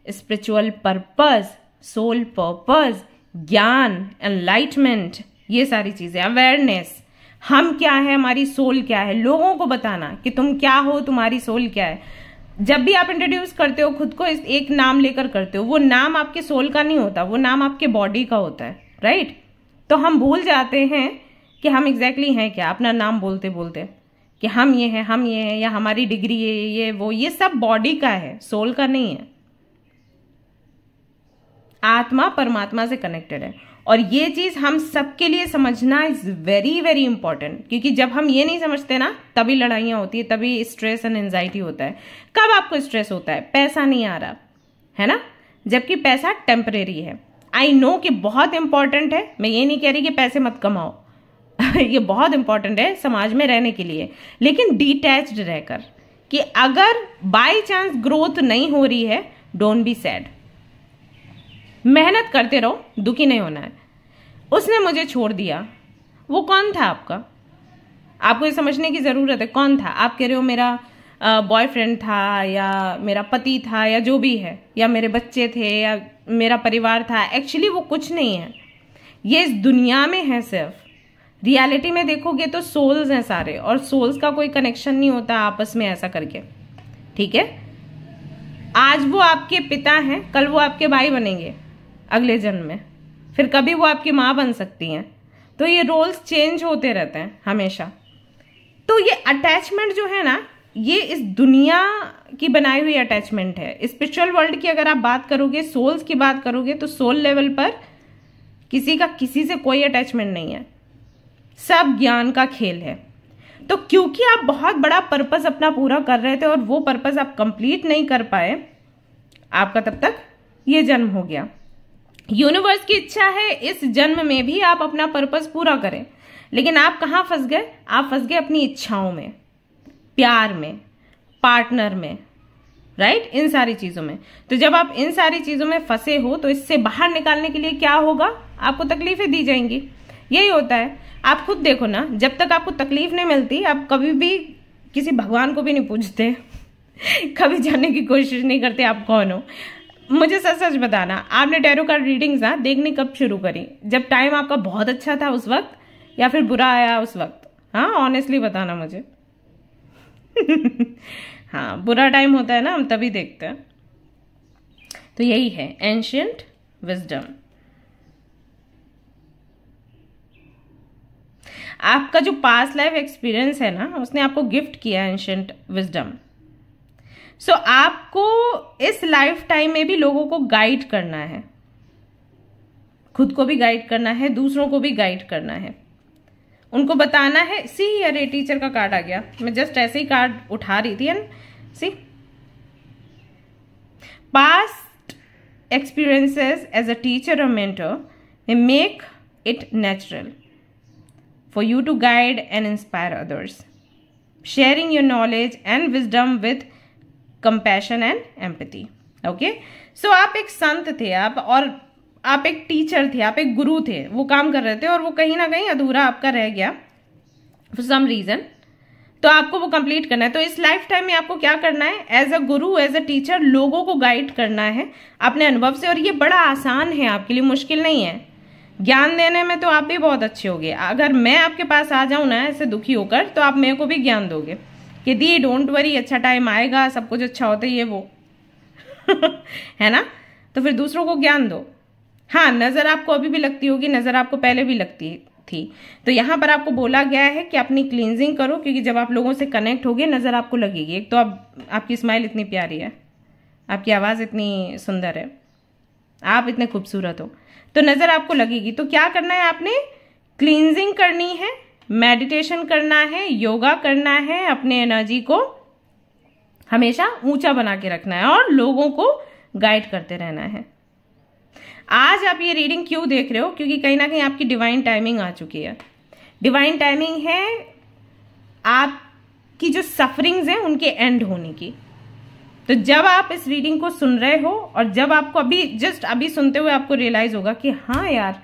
spiritual purpose, soul purpose, ज्ञान, एनलाइटमेंट, ये सारी चीजें, अवेयरनेस, हम क्या है, हमारी सोल क्या है, लोगों को बताना कि तुम क्या हो, तुम्हारी सोल क्या है। जब भी आप इंट्रोड्यूस करते हो खुद को, एक नाम लेकर करते हो, वो नाम आपके सोल का नहीं होता, वो नाम आपके बॉडी का होता है, राइट। तो हम भूल जाते हैं कि हम एग्जैक्टली हैं क्या, अपना नाम बोलते बोलते कि हम ये हैं, या हमारी डिग्री ये वो, ये सब बॉडी का है, सोल का नहीं है। आत्मा परमात्मा से कनेक्टेड है, और ये चीज हम सबके लिए समझना इज वेरी वेरी इंपॉर्टेंट। क्योंकि जब हम ये नहीं समझते ना, तभी लड़ाइयां होती है, तभी स्ट्रेस एंड एंजाइटी होता है। कब आपको स्ट्रेस होता है? पैसा नहीं आ रहा है ना, जबकि पैसा टेम्परेरी है। आई नो कि बहुत इंपॉर्टेंट है, मैं ये नहीं कह रही कि पैसे मत कमाओ। ये बहुत इंपॉर्टेंट है समाज में रहने के लिए, लेकिन डिटैच्ड रहकर, कि अगर बाय चांस ग्रोथ नहीं हो रही है, डोंट बी सैड, मेहनत करते रहो, दुखी नहीं होना है। उसने मुझे छोड़ दिया, वो कौन था आपका? आपको ये समझने की जरूरत है, कौन था? आप कह रहे हो मेरा बॉयफ्रेंड था, या मेरा पति था, या जो भी है, या मेरे बच्चे थे, या मेरा परिवार था। एक्चुअली वो कुछ नहीं है, ये इस दुनिया में है सिर्फ। रियलिटी में देखोगे तो सोल्स हैं सारे, और सोल्स का कोई कनेक्शन नहीं होता आपस में ऐसा करके, ठीक है। आज वो आपके पिता हैं, कल वो आपके भाई बनेंगे अगले जन्म में, फिर कभी वो आपकी माँ बन सकती हैं। तो ये रोल्स चेंज होते रहते हैं हमेशा। तो ये अटैचमेंट जो है ना, ये इस दुनिया की बनाई हुई अटैचमेंट है। स्पिरिचुअल वर्ल्ड की अगर आप बात करोगे, सोल्स की बात करोगे, तो सोल लेवल पर किसी का किसी से कोई अटैचमेंट नहीं है, सब ज्ञान का खेल है। तो क्योंकि आप बहुत बड़ा पर्पस अपना पूरा कर रहे थे और वो पर्पस आप कंप्लीट नहीं कर पाए, आपका तब तक ये जन्म हो गया। यूनिवर्स की इच्छा है इस जन्म में भी आप अपना पर्पस पूरा करें, लेकिन आप कहां फंस गए? आप फंस गए अपनी इच्छाओं में, प्यार में, पार्टनर में, राइट, इन सारी चीजों में। तो जब आप इन सारी चीजों में फंसे हो, तो इससे बाहर निकालने के लिए क्या होगा? आपको तकलीफें दी जाएंगी। यही होता है, आप खुद देखो ना, जब तक आपको तकलीफ नहीं मिलती, आप कभी भी किसी भगवान को भी नहीं पूछते, कभी जानने की कोशिश नहीं करते आप कौन हो। मुझे सच सच बताना, आपने टैरो कार्ड रीडिंग्स ना देखनी कब शुरू करी? जब टाइम आपका बहुत अच्छा था उस वक्त, या फिर बुरा आया उस वक्त? हाँ, ऑनेस्टली बताना मुझे। हाँ, बुरा टाइम होता है ना, हम तभी देखते हैं। तो यही है एंशिएंट विजडम। आपका जो पास्ट लाइफ एक्सपीरियंस है ना, उसने आपको गिफ्ट किया एंशिएंट विजडम। सो आपको इस लाइफ टाइम में भी लोगों को गाइड करना है, खुद को भी गाइड करना है, दूसरों को भी गाइड करना है, उनको बताना है। सी अरे टीचर का कार्ड आ गया, मैं जस्ट ऐसे ही कार्ड उठा रही थी। And see past experiences as a teacher or mentor may make it natural for you to guide and inspire others, sharing your knowledge and wisdom with compassion and empathy. Okay? So आप एक संत थे, आप एक teacher थे, आप एक गुरु थे, वो काम कर रहे थे और वो कहीं ना कहीं अधूरा आपका रह गया for some reason, तो आपको वो कंप्लीट करना है। तो इस लाइफ टाइम में आपको क्या करना है? As a Guru, as a teacher लोगों को गाइड करना है अपने अनुभव से। और ये बड़ा आसान है आपके लिए, मुश्किल नहीं है। ज्ञान देने में तो आप भी बहुत अच्छे होगे। अगर मैं आपके पास आ जाऊं ना ऐसे दुखी होकर, तो आप मेरे को भी ज्ञान दोगे कि दी डोंट वरी, अच्छा टाइम आएगा, सब कुछ अच्छा होता ही है वो। है ना? तो फिर दूसरों को ज्ञान दो। हाँ, नजर आपको अभी भी लगती होगी, नजर आपको पहले भी लगती थी। तो यहां पर आपको बोला गया है कि अपनी क्लींजिंग करो, क्योंकि जब आप लोगों से कनेक्ट होगे नजर आपको लगेगी। एक तो आपकी स्माइल इतनी प्यारी है, आपकी आवाज इतनी सुंदर है, आप इतने खूबसूरत हो, तो नजर आपको लगेगी। तो क्या करना है? आपने क्लींजिंग करनी है, मेडिटेशन करना है, योगा करना है, अपने एनर्जी को हमेशा ऊंचा बना के रखना है और लोगों को गाइड करते रहना है। आज आप ये रीडिंग क्यों देख रहे हो? क्योंकि कहीं ना कहीं आपकी डिवाइन टाइमिंग आ चुकी है। डिवाइन टाइमिंग है आपकी जो सफरिंग्स हैं उनके एंड होने की। तो जब आप इस रीडिंग को सुन रहे हो और जब आपको अभी सुनते हुए आपको रियलाइज होगा कि हाँ यार,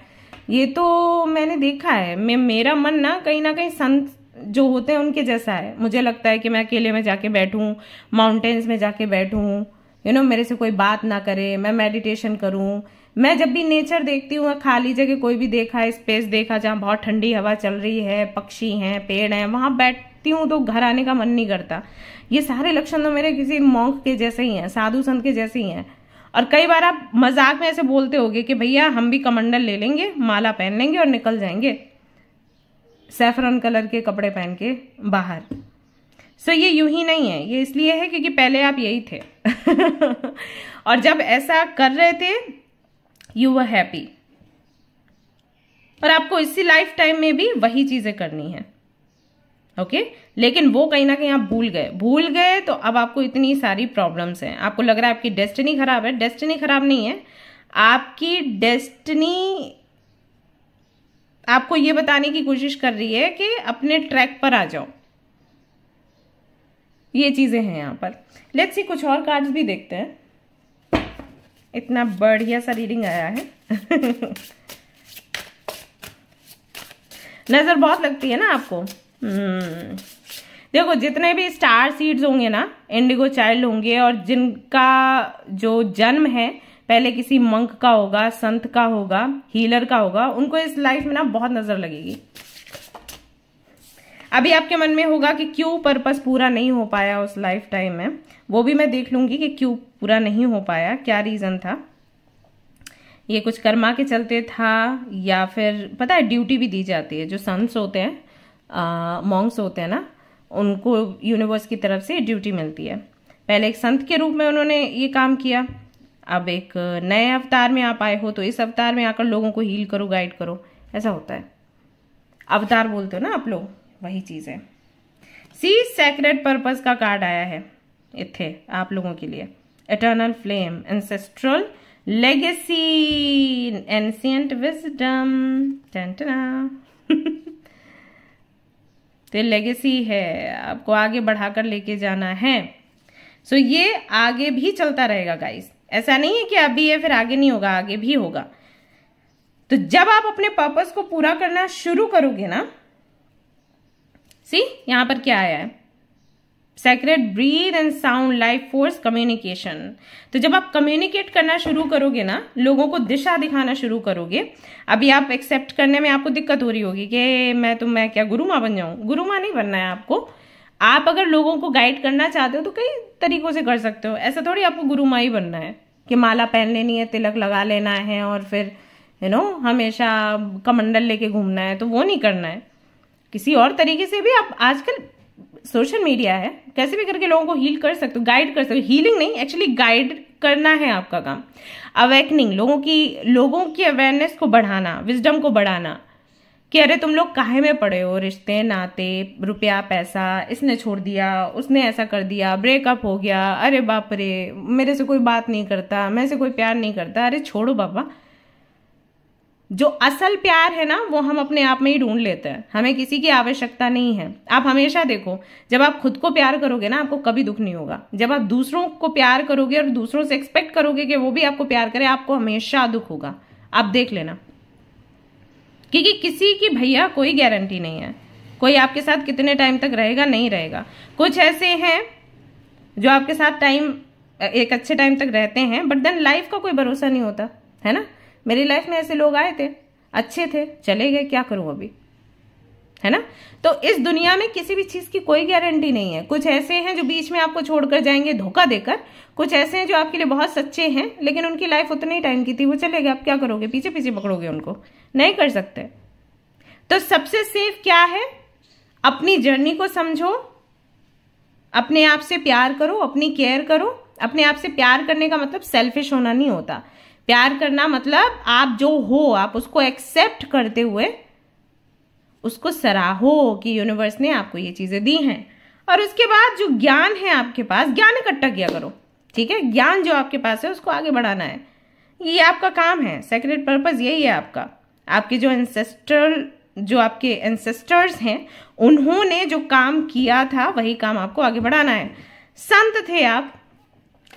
ये तो मैंने देखा है, मेरा मन ना कहीं संत जो होते हैं उनके जैसा है। मुझे लगता है कि मैं अकेले में जाके बैठूं, माउंटेन्स में जाके बैठूं, मेरे से कोई बात ना करे, मैं मेडिटेशन करूं। मैं जब भी नेचर देखती हूँ, खाली जगह कोई भी देखा, स्पेस देखा जहाँ बहुत ठंडी हवा चल रही है, पक्षी हैं, पेड़ हैं, वहां बैठती हूँ तो घर आने का मन नहीं करता। ये सारे लक्षण तो मेरे किसी मॉन्क के जैसे ही हैं, साधु संत के जैसे ही हैं। और कई बार आप मजाक में ऐसे बोलते होगे कि भैया हम भी कमंडल ले लेंगे, माला पहन लेंगे और निकल जाएंगे सैफरन कलर के कपड़े पहन के बाहर। सो ये यूं ही नहीं है, ये इसलिए है क्योंकि पहले आप यही थे। और जब ऐसा कर रहे थे यू वर हैप्पी, और आपको इसी लाइफ टाइम में भी वही चीजें करनी है। ओके? लेकिन वो कहीं ना कहीं आप भूल गए तो अब आपको इतनी सारी प्रॉब्लम्स हैं। आपको लग रहा है आपकी डेस्टिनी खराब है। डेस्टिनी खराब नहीं है, आपकी डेस्टिनी आपको ये बताने की कोशिश कर रही है कि अपने ट्रैक पर आ जाओ। ये चीजें हैं यहां पर। लेट्स सी, कुछ और कार्ड्स भी देखते हैं। इतना बढ़िया सा रीडिंग आया है। नजर बहुत लगती है ना आपको। देखो, जितने भी स्टार सीड्स होंगे ना, इंडिगो चाइल्ड होंगे, और जिनका जो जन्म है पहले किसी मंक का होगा, संत का होगा, हीलर का होगा, उनको इस लाइफ में ना बहुत नजर लगेगी। अभी आपके मन में होगा कि क्यों पर्पस पूरा नहीं हो पाया उस लाइफ टाइम में, वो भी मैं देख लूंगी कि क्यों पूरा नहीं हो पाया, क्या रीजन था। ये कुछ कर्मा के चलते था, या फिर पता है ड्यूटी भी दी जाती है। जो संत्स होते हैं, मॉन्क्स होते हैं ना, उनको यूनिवर्स की तरफ से ड्यूटी मिलती है। पहले एक संत के रूप में उन्होंने ये काम किया, अब एक नए अवतार में आप आए हो, तो इस अवतार में आकर लोगों को हील करो, गाइड करो, ऐसा होता है। अवतार बोलते हो ना आप लोग, वही चीज है। सी सैक्रेड पर्पस का कार्ड आया है इथे आप लोगों के लिए। Eternal flame, ancestral legacy, ancient wisdom. तो लेगेसी है, आपको आगे बढ़ाकर लेके जाना है। सो ये आगे भी चलता रहेगा गाइस, ऐसा नहीं है कि अभी है फिर आगे नहीं होगा, आगे भी होगा। तो जब आप अपने पर्पस को पूरा करना शुरू करोगे ना, सी यहां पर क्या आया है, secret breath and sound life force communication. तो जब आप कम्युनिकेट करना शुरू करोगे ना, लोगों को दिशा दिखाना शुरू करोगे। अभी आप एक्सेप्ट करने में आपको दिक्कत हो रही होगी कि मैं क्या गुरु माँ बन जाऊं? गुरु माँ नहीं बनना है आपको। आप अगर लोगों को गाइड करना चाहते हो तो कई तरीकों से कर सकते हो। ऐसा थोड़ी आपको गुरु माँ ही बनना है कि माला पहन लेनी है, तिलक लगा लेना है और फिर हमेशा कमंडल लेके घूमना है, तो वो नहीं करना है। किसी और तरीके से भी आप, आजकल सोशल मीडिया है, कैसे भी करके लोगों को हील कर सकते हो, गाइड कर सकते हो। हीलिंग नहीं, एक्चुअली गाइड करना है आपका काम। अवेकनिंग, लोगों की अवेयरनेस को बढ़ाना, विजडम को बढ़ाना कि अरे तुम लोग काहे में पड़े हो, रिश्ते नाते, रुपया पैसा, इसने छोड़ दिया, उसने ऐसा कर दिया, ब्रेकअप हो गया, अरे बाप रे मेरे से कोई बात नहीं करता, मेरे से कोई प्यार नहीं करता। अरे छोड़ो बाबा, जो असल प्यार है ना वो हम अपने आप में ही ढूंढ लेते हैं, हमें किसी की आवश्यकता नहीं है। आप हमेशा देखो, जब आप खुद को प्यार करोगे ना आपको कभी दुख नहीं होगा। जब आप दूसरों को प्यार करोगे और दूसरों से एक्सपेक्ट करोगे कि वो भी आपको प्यार करे, आपको हमेशा दुख होगा। आप देख लेना, क्योंकि किसी की भैया कोई गारंटी नहीं है, कोई आपके साथ कितने टाइम तक रहेगा नहीं रहेगा। कुछ ऐसे हैं जो आपके साथ टाइम, एक अच्छे टाइम तक रहते हैं, बट देन लाइफ का कोई भरोसा नहीं होता है ना। मेरी लाइफ में ऐसे लोग आए थे, अच्छे थे, चले गए, क्या करूं अभी, है ना। तो इस दुनिया में किसी भी चीज की कोई गारंटी नहीं है। कुछ ऐसे हैं जो बीच में आपको छोड़कर जाएंगे धोखा देकर, कुछ ऐसे हैं जो आपके लिए बहुत सच्चे हैं, लेकिन उनकी लाइफ उतने ही टाइम की थी, वो चले गए। आप क्या करोगे? पीछे पीछे पकड़ोगे उनको? नहीं कर सकते। तो सबसे सेफ क्या है? अपनी जर्नी को समझो, अपने आप से प्यार करो, अपनी केयर करो। अपने आप से प्यार करने का मतलब सेल्फिश होना नहीं होता। प्यार करना मतलब आप जो हो, आप उसको एक्सेप्ट करते हुए उसको सराहो कि यूनिवर्स ने आपको ये चीजें दी हैं। और उसके बाद जो ज्ञान है आपके पास, ज्ञान इकट्ठा किया करो, ठीक है। ज्ञान जो आपके पास है उसको आगे बढ़ाना है, ये आपका काम है। सेक्रेट पर्पस यही है आपका। आपके जो आपके एंसेस्टर्स हैं, उन्होंने जो काम किया था वही काम आपको आगे बढ़ाना है। संत थे आप,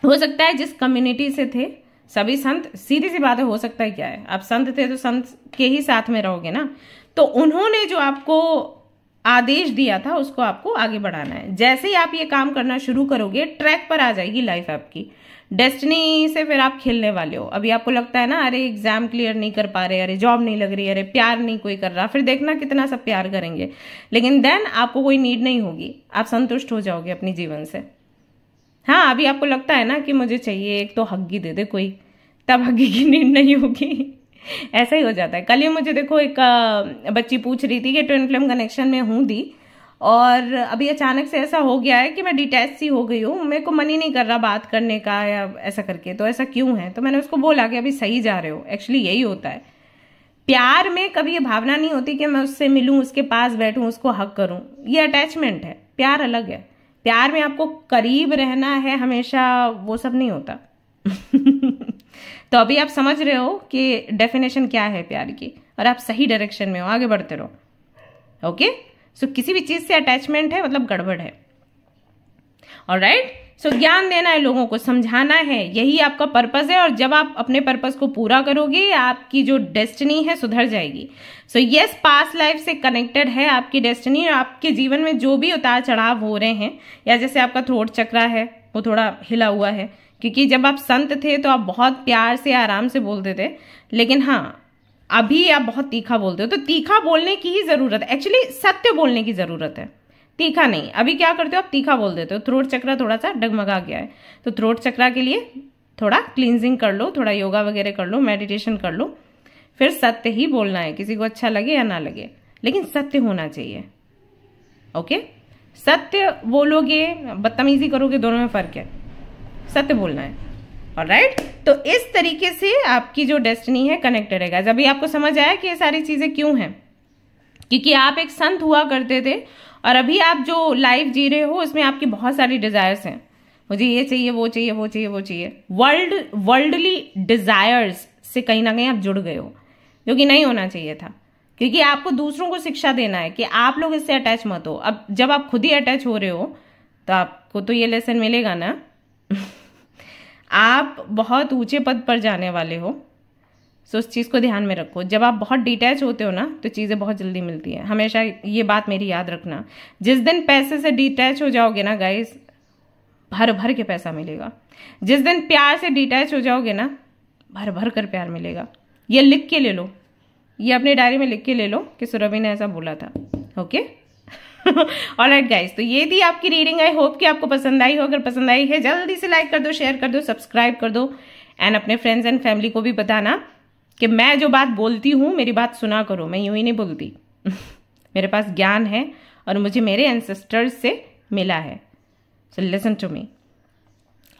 हो सकता है जिस कम्युनिटी से थे, सभी संत, सीधी सी बात है, हो सकता है क्या है, आप संत थे तो संत के ही साथ में रहोगे ना। तो उन्होंने जो आपको आदेश दिया था उसको आपको आगे बढ़ाना है। जैसे ही आप ये काम करना शुरू करोगे, ट्रैक पर आ जाएगी लाइफ आपकी। डेस्टिनी से फिर आप खेलने वाले हो। अभी आपको लगता है ना, अरे एग्जाम क्लियर नहीं कर पा रहे, अरे जॉब नहीं लग रही, अरे प्यार नहीं कोई कर रहा, फिर देखना कितना सब प्यार करेंगे, लेकिन देन आपको कोई नीड नहीं होगी, आप संतुष्ट हो जाओगे अपनी जीवन से। हाँ, अभी आपको लगता है ना कि मुझे चाहिए एक तो हग्गी दे दे कोई, तब हग्गी की नीड नहीं होगी। ऐसा ही हो जाता है। कल ही मुझे देखो एक बच्ची पूछ रही थी कि ट्विन फ्लेम कनेक्शन में हूँ दी, और अभी अचानक से ऐसा हो गया है कि मैं डिटैच सी हो गई हूँ, मेरे को मन ही नहीं कर रहा बात करने का या ऐसा करके, तो ऐसा क्यों है। तो मैंने उसको बोला कि अभी सही जा रहे हो। एक्चुअली यही होता है प्यार में, कभी ये भावना नहीं होती कि मैं उससे मिलूं, उसके पास बैठूं, उसको हक करूं। ये अटैचमेंट है, प्यार अलग है। प्यार में आपको करीब रहना है हमेशा, वो सब नहीं होता। तो अभी आप समझ रहे हो कि डेफिनेशन क्या है प्यार की, और आप सही डायरेक्शन में हो, आगे बढ़ते रहो। ओके, सो किसी भी चीज से अटैचमेंट है मतलब गड़बड़ है। ऑलराइट, सो ज्ञान देना है, लोगों को समझाना है, यही आपका पर्पस है। और जब आप अपने पर्पस को पूरा करोगे, आपकी जो डेस्टिनी है सुधर जाएगी। सो यस, पास्ट लाइफ से कनेक्टेड है आपकी डेस्टिनी। आपके जीवन में जो भी उतार चढ़ाव हो रहे हैं, या जैसे आपका थ्रोट चक्रा है वो थोड़ा हिला हुआ है, क्योंकि जब आप संत थे तो आप बहुत प्यार से आराम से बोलते थे, लेकिन हाँ अभी आप बहुत तीखा बोलते हो। तो तीखा बोलने की ही जरूरत है, एक्चुअली सत्य बोलने की जरूरत है, तीखा नहीं। अभी क्या करते हो आप, तीखा बोल देते हो। थ्रोट चक्रा थोड़ा सा डगमगा गया है, तो थ्रोट चक्रा के लिए थोड़ा क्लींजिंग कर लो, थोड़ा योगा वगैरह कर लो, मेडिटेशन कर लो, फिर सत्य ही बोलना है, किसी को अच्छा लगे या ना लगे, लेकिन सत्य होना चाहिए। ओके, सत्य बोलोगे बदतमीजी करोगे, दोनों में फर्क है, सत्य बोलना है। ऑलराइट, तो इस तरीके से आपकी जो डेस्टिनी है कनेक्टेड है। गाइस, अभी आपको समझ आया कि ये सारी चीजें क्यों हैं, क्योंकि आप एक संत हुआ करते थे और अभी आप जो लाइफ जी रहे हो उसमें आपकी बहुत सारी डिजायर्स हैं। मुझे ये चाहिए, वो चाहिए, वो चाहिए, वो चाहिए, वर्ल्डली डिजायर्स से कहीं ना कहीं आप जुड़ गए हो, जो कि नहीं होना चाहिए था। क्योंकि आपको दूसरों को शिक्षा देना है कि आप लोग इससे अटैच मत हो। अब जब आप खुद ही अटैच हो रहे हो तो आपको तो ये लेसन मिलेगा ना। आप बहुत ऊंचे पद पर जाने वाले हो, सो उस चीज़ को ध्यान में रखो। जब आप बहुत डिटैच होते हो ना तो चीज़ें बहुत जल्दी मिलती हैं। हमेशा ये बात मेरी याद रखना। जिस दिन पैसे से डिटैच हो जाओगे ना गाइस, भर भर के पैसा मिलेगा। जिस दिन प्यार से डिटैच हो जाओगे ना, भर भर कर प्यार मिलेगा। ये लिख के ले लो, ये अपनी डायरी में लिख के ले लो कि सुरभि ने ऐसा बोला था। ओके ऑलराइट गाइस, तो ये थी आपकी रीडिंग। आई होप कि आपको पसंद आई हो। अगर पसंद आई है जल्दी से लाइक कर दो, शेयर कर दो, सब्सक्राइब कर दो एंड अपने फ्रेंड्स एंड फैमिली को भी बताना कि मैं जो बात बोलती हूँ मेरी बात सुना करो, मैं यूं ही नहीं बोलती। मेरे पास ज्ञान है और मुझे मेरे एंसेस्टर्स से मिला है। So listen to me.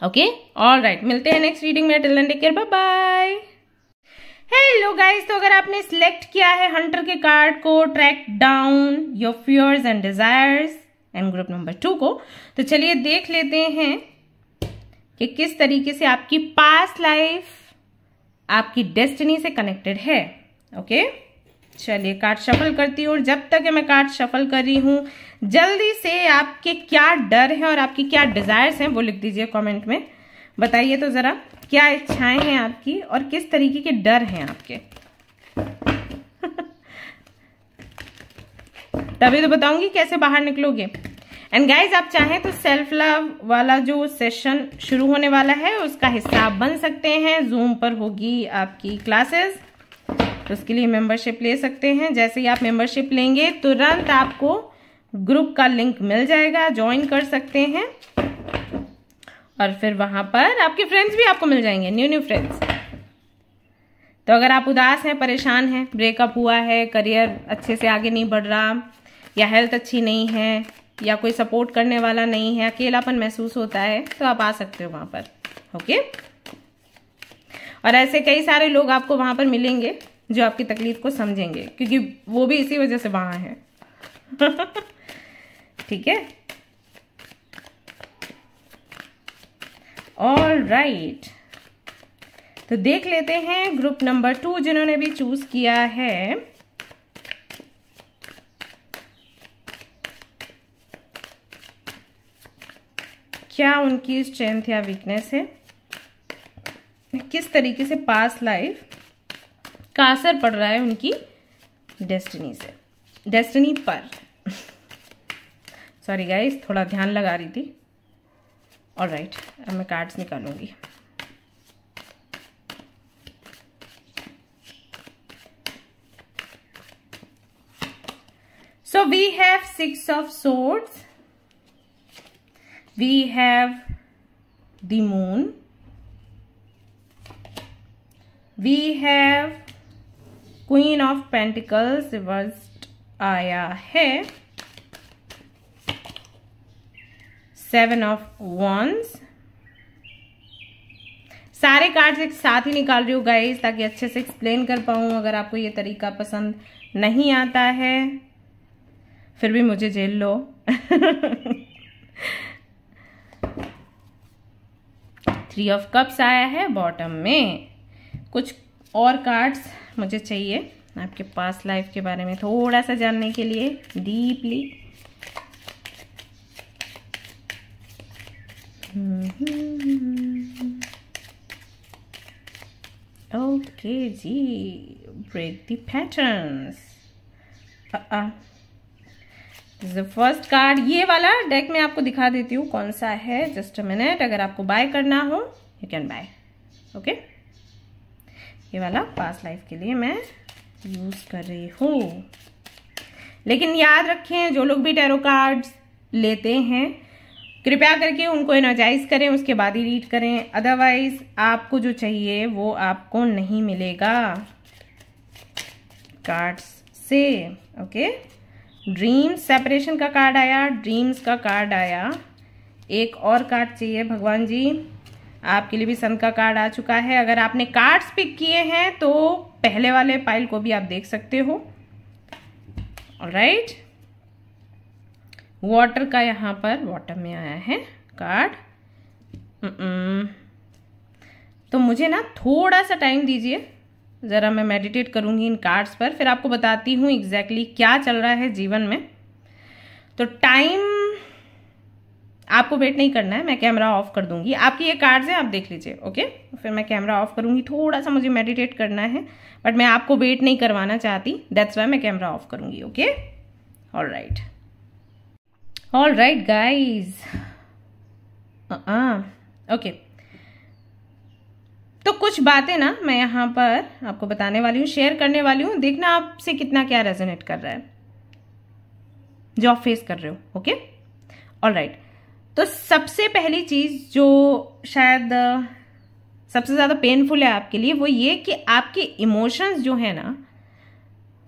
Okay alright, मिलते हैं नेक्स्ट रीडिंग में। Till then take care, bye bye. Hello guys, तो अगर आपने सिलेक्ट किया है हंटर के कार्ड को, track down your fears and desires and group number 2 को, तो चलिए देख लेते हैं कि किस तरीके से आपकी पास्ट लाइफ आपकी डेस्टिनी से कनेक्टेड है। ओके चलिए कार्ड शफल करती हूँ और जब तक मैं कार्ड शफल कर रही हूँ जल्दी से आपके क्या डर हैं और आपकी क्या डिजायर्स हैं वो लिख दीजिए कमेंट में। बताइए तो जरा क्या इच्छाएं हैं आपकी और किस तरीके के डर हैं आपके। तभी तो बताऊंगी कैसे बाहर निकलोगे। एंड गाइज आप चाहें तो सेल्फ लव वाला जो सेशन शुरू होने वाला है उसका हिस्सा आप बन सकते हैं। जूम पर होगी आपकी क्लासेस, तो उसके लिए मेंबरशिप ले सकते हैं। जैसे ही आप मेंबरशिप लेंगे तुरंत आपको ग्रुप का लिंक मिल जाएगा, ज्वाइन कर सकते हैं और फिर वहां पर आपके फ्रेंड्स भी आपको मिल जाएंगे, न्यू फ्रेंड्स। तो अगर आप उदास हैं, परेशान हैं, ब्रेकअप हुआ है, करियर अच्छे से आगे नहीं बढ़ रहा, या हेल्थ अच्छी नहीं है, या कोई सपोर्ट करने वाला नहीं है, अकेलापन महसूस होता है, तो आप आ सकते हो वहां पर। ओके और ऐसे कई सारे लोग आपको वहां पर मिलेंगे जो आपकी तकलीफ को समझेंगे, क्योंकि वो भी इसी वजह से वहां है। ठीक है ऑल राइट, तो देख लेते हैं ग्रुप नंबर 2 जिन्होंने भी चूज किया है। क्या उनकी स्ट्रेंथ या वीकनेस है, किस तरीके से पास्ट लाइफ का असर पड़ रहा है उनकी डेस्टिनी से, डेस्टिनी पर। सॉरी गाइस, थोड़ा ध्यान लगा रही थी। ऑलराइट, अब मैं cards निकालूंगी। So we have 6 of swords, we have the moon, we have Queen of Pentacles reversed आया है, 7 of Wands। सारे कार्ड्स एक साथ ही निकाल रही हूँ गाइस ताकि अच्छे से एक्सप्लेन कर पाऊँ। अगर आपको ये तरीका पसंद नहीं आता है फिर भी मुझे झेल लो। 3 of Cups आया है बॉटम में। कुछ और कार्ड्स मुझे चाहिए आपके पास्ट लाइफ के बारे में थोड़ा सा जानने के लिए डीपली। ओके जी, break the patterns. First card ये वाला डेक में आपको दिखा देती हूँ कौन सा है, जस्ट अ मिनट। अगर आपको बाय करना हो यू कैन बाय। ओके, ये वाला पास्ट लाइफ के लिए मैं यूज कर रही हूँ। लेकिन याद रखें जो लोग भी टैरो कार्ड्स लेते हैं कृपया करके उनको एनर्जाइज करें, उसके बाद ही रीड करें, अदरवाइज आपको जो चाहिए वो आपको नहीं मिलेगा कार्ड्स से। ओके, ड्रीम्स सेपरेशन का कार्ड आया, ड्रीम्स का कार्ड आया। एक और कार्ड चाहिए भगवान जी, आपके लिए भी सन का कार्ड आ चुका है। अगर आपने कार्ड्स पिक किए हैं तो पहले वाले पाइल को भी आप देख सकते हो। ऑलराइट, वाटर का यहाँ पर बॉटम में आया है कार्ड। तो मुझे ना थोड़ा सा टाइम दीजिए, ज़रा मैं मेडिटेट करूँगी इन कार्ड्स पर, फिर आपको बताती हूँ एग्जैक्टली क्या चल रहा है जीवन में। तो टाइम आपको वेट नहीं करना है, मैं कैमरा ऑफ कर दूंगी। आपकी ये कार्ड्स है, आप देख लीजिए, ओके। फिर मैं कैमरा ऑफ करूंगी, थोड़ा सा मुझे मेडिटेट करना है, बट मैं आपको वेट नहीं करवाना चाहती, दैट्स वाई मैं कैमरा ऑफ करूंगी, okay. All right guys, okay. तो कुछ बातें ना मैं यहाँ पर आपको बताने वाली हूँ, शेयर करने वाली हूँ, देखना आपसे कितना क्या रेजोनेट कर रहा है जो आप फेस कर रहे हो, ओके। ऑल राइट, तो सबसे पहली चीज जो शायद सबसे ज्यादा पेनफुल है आपके लिए, वो ये कि आपके इमोशंस जो है ना,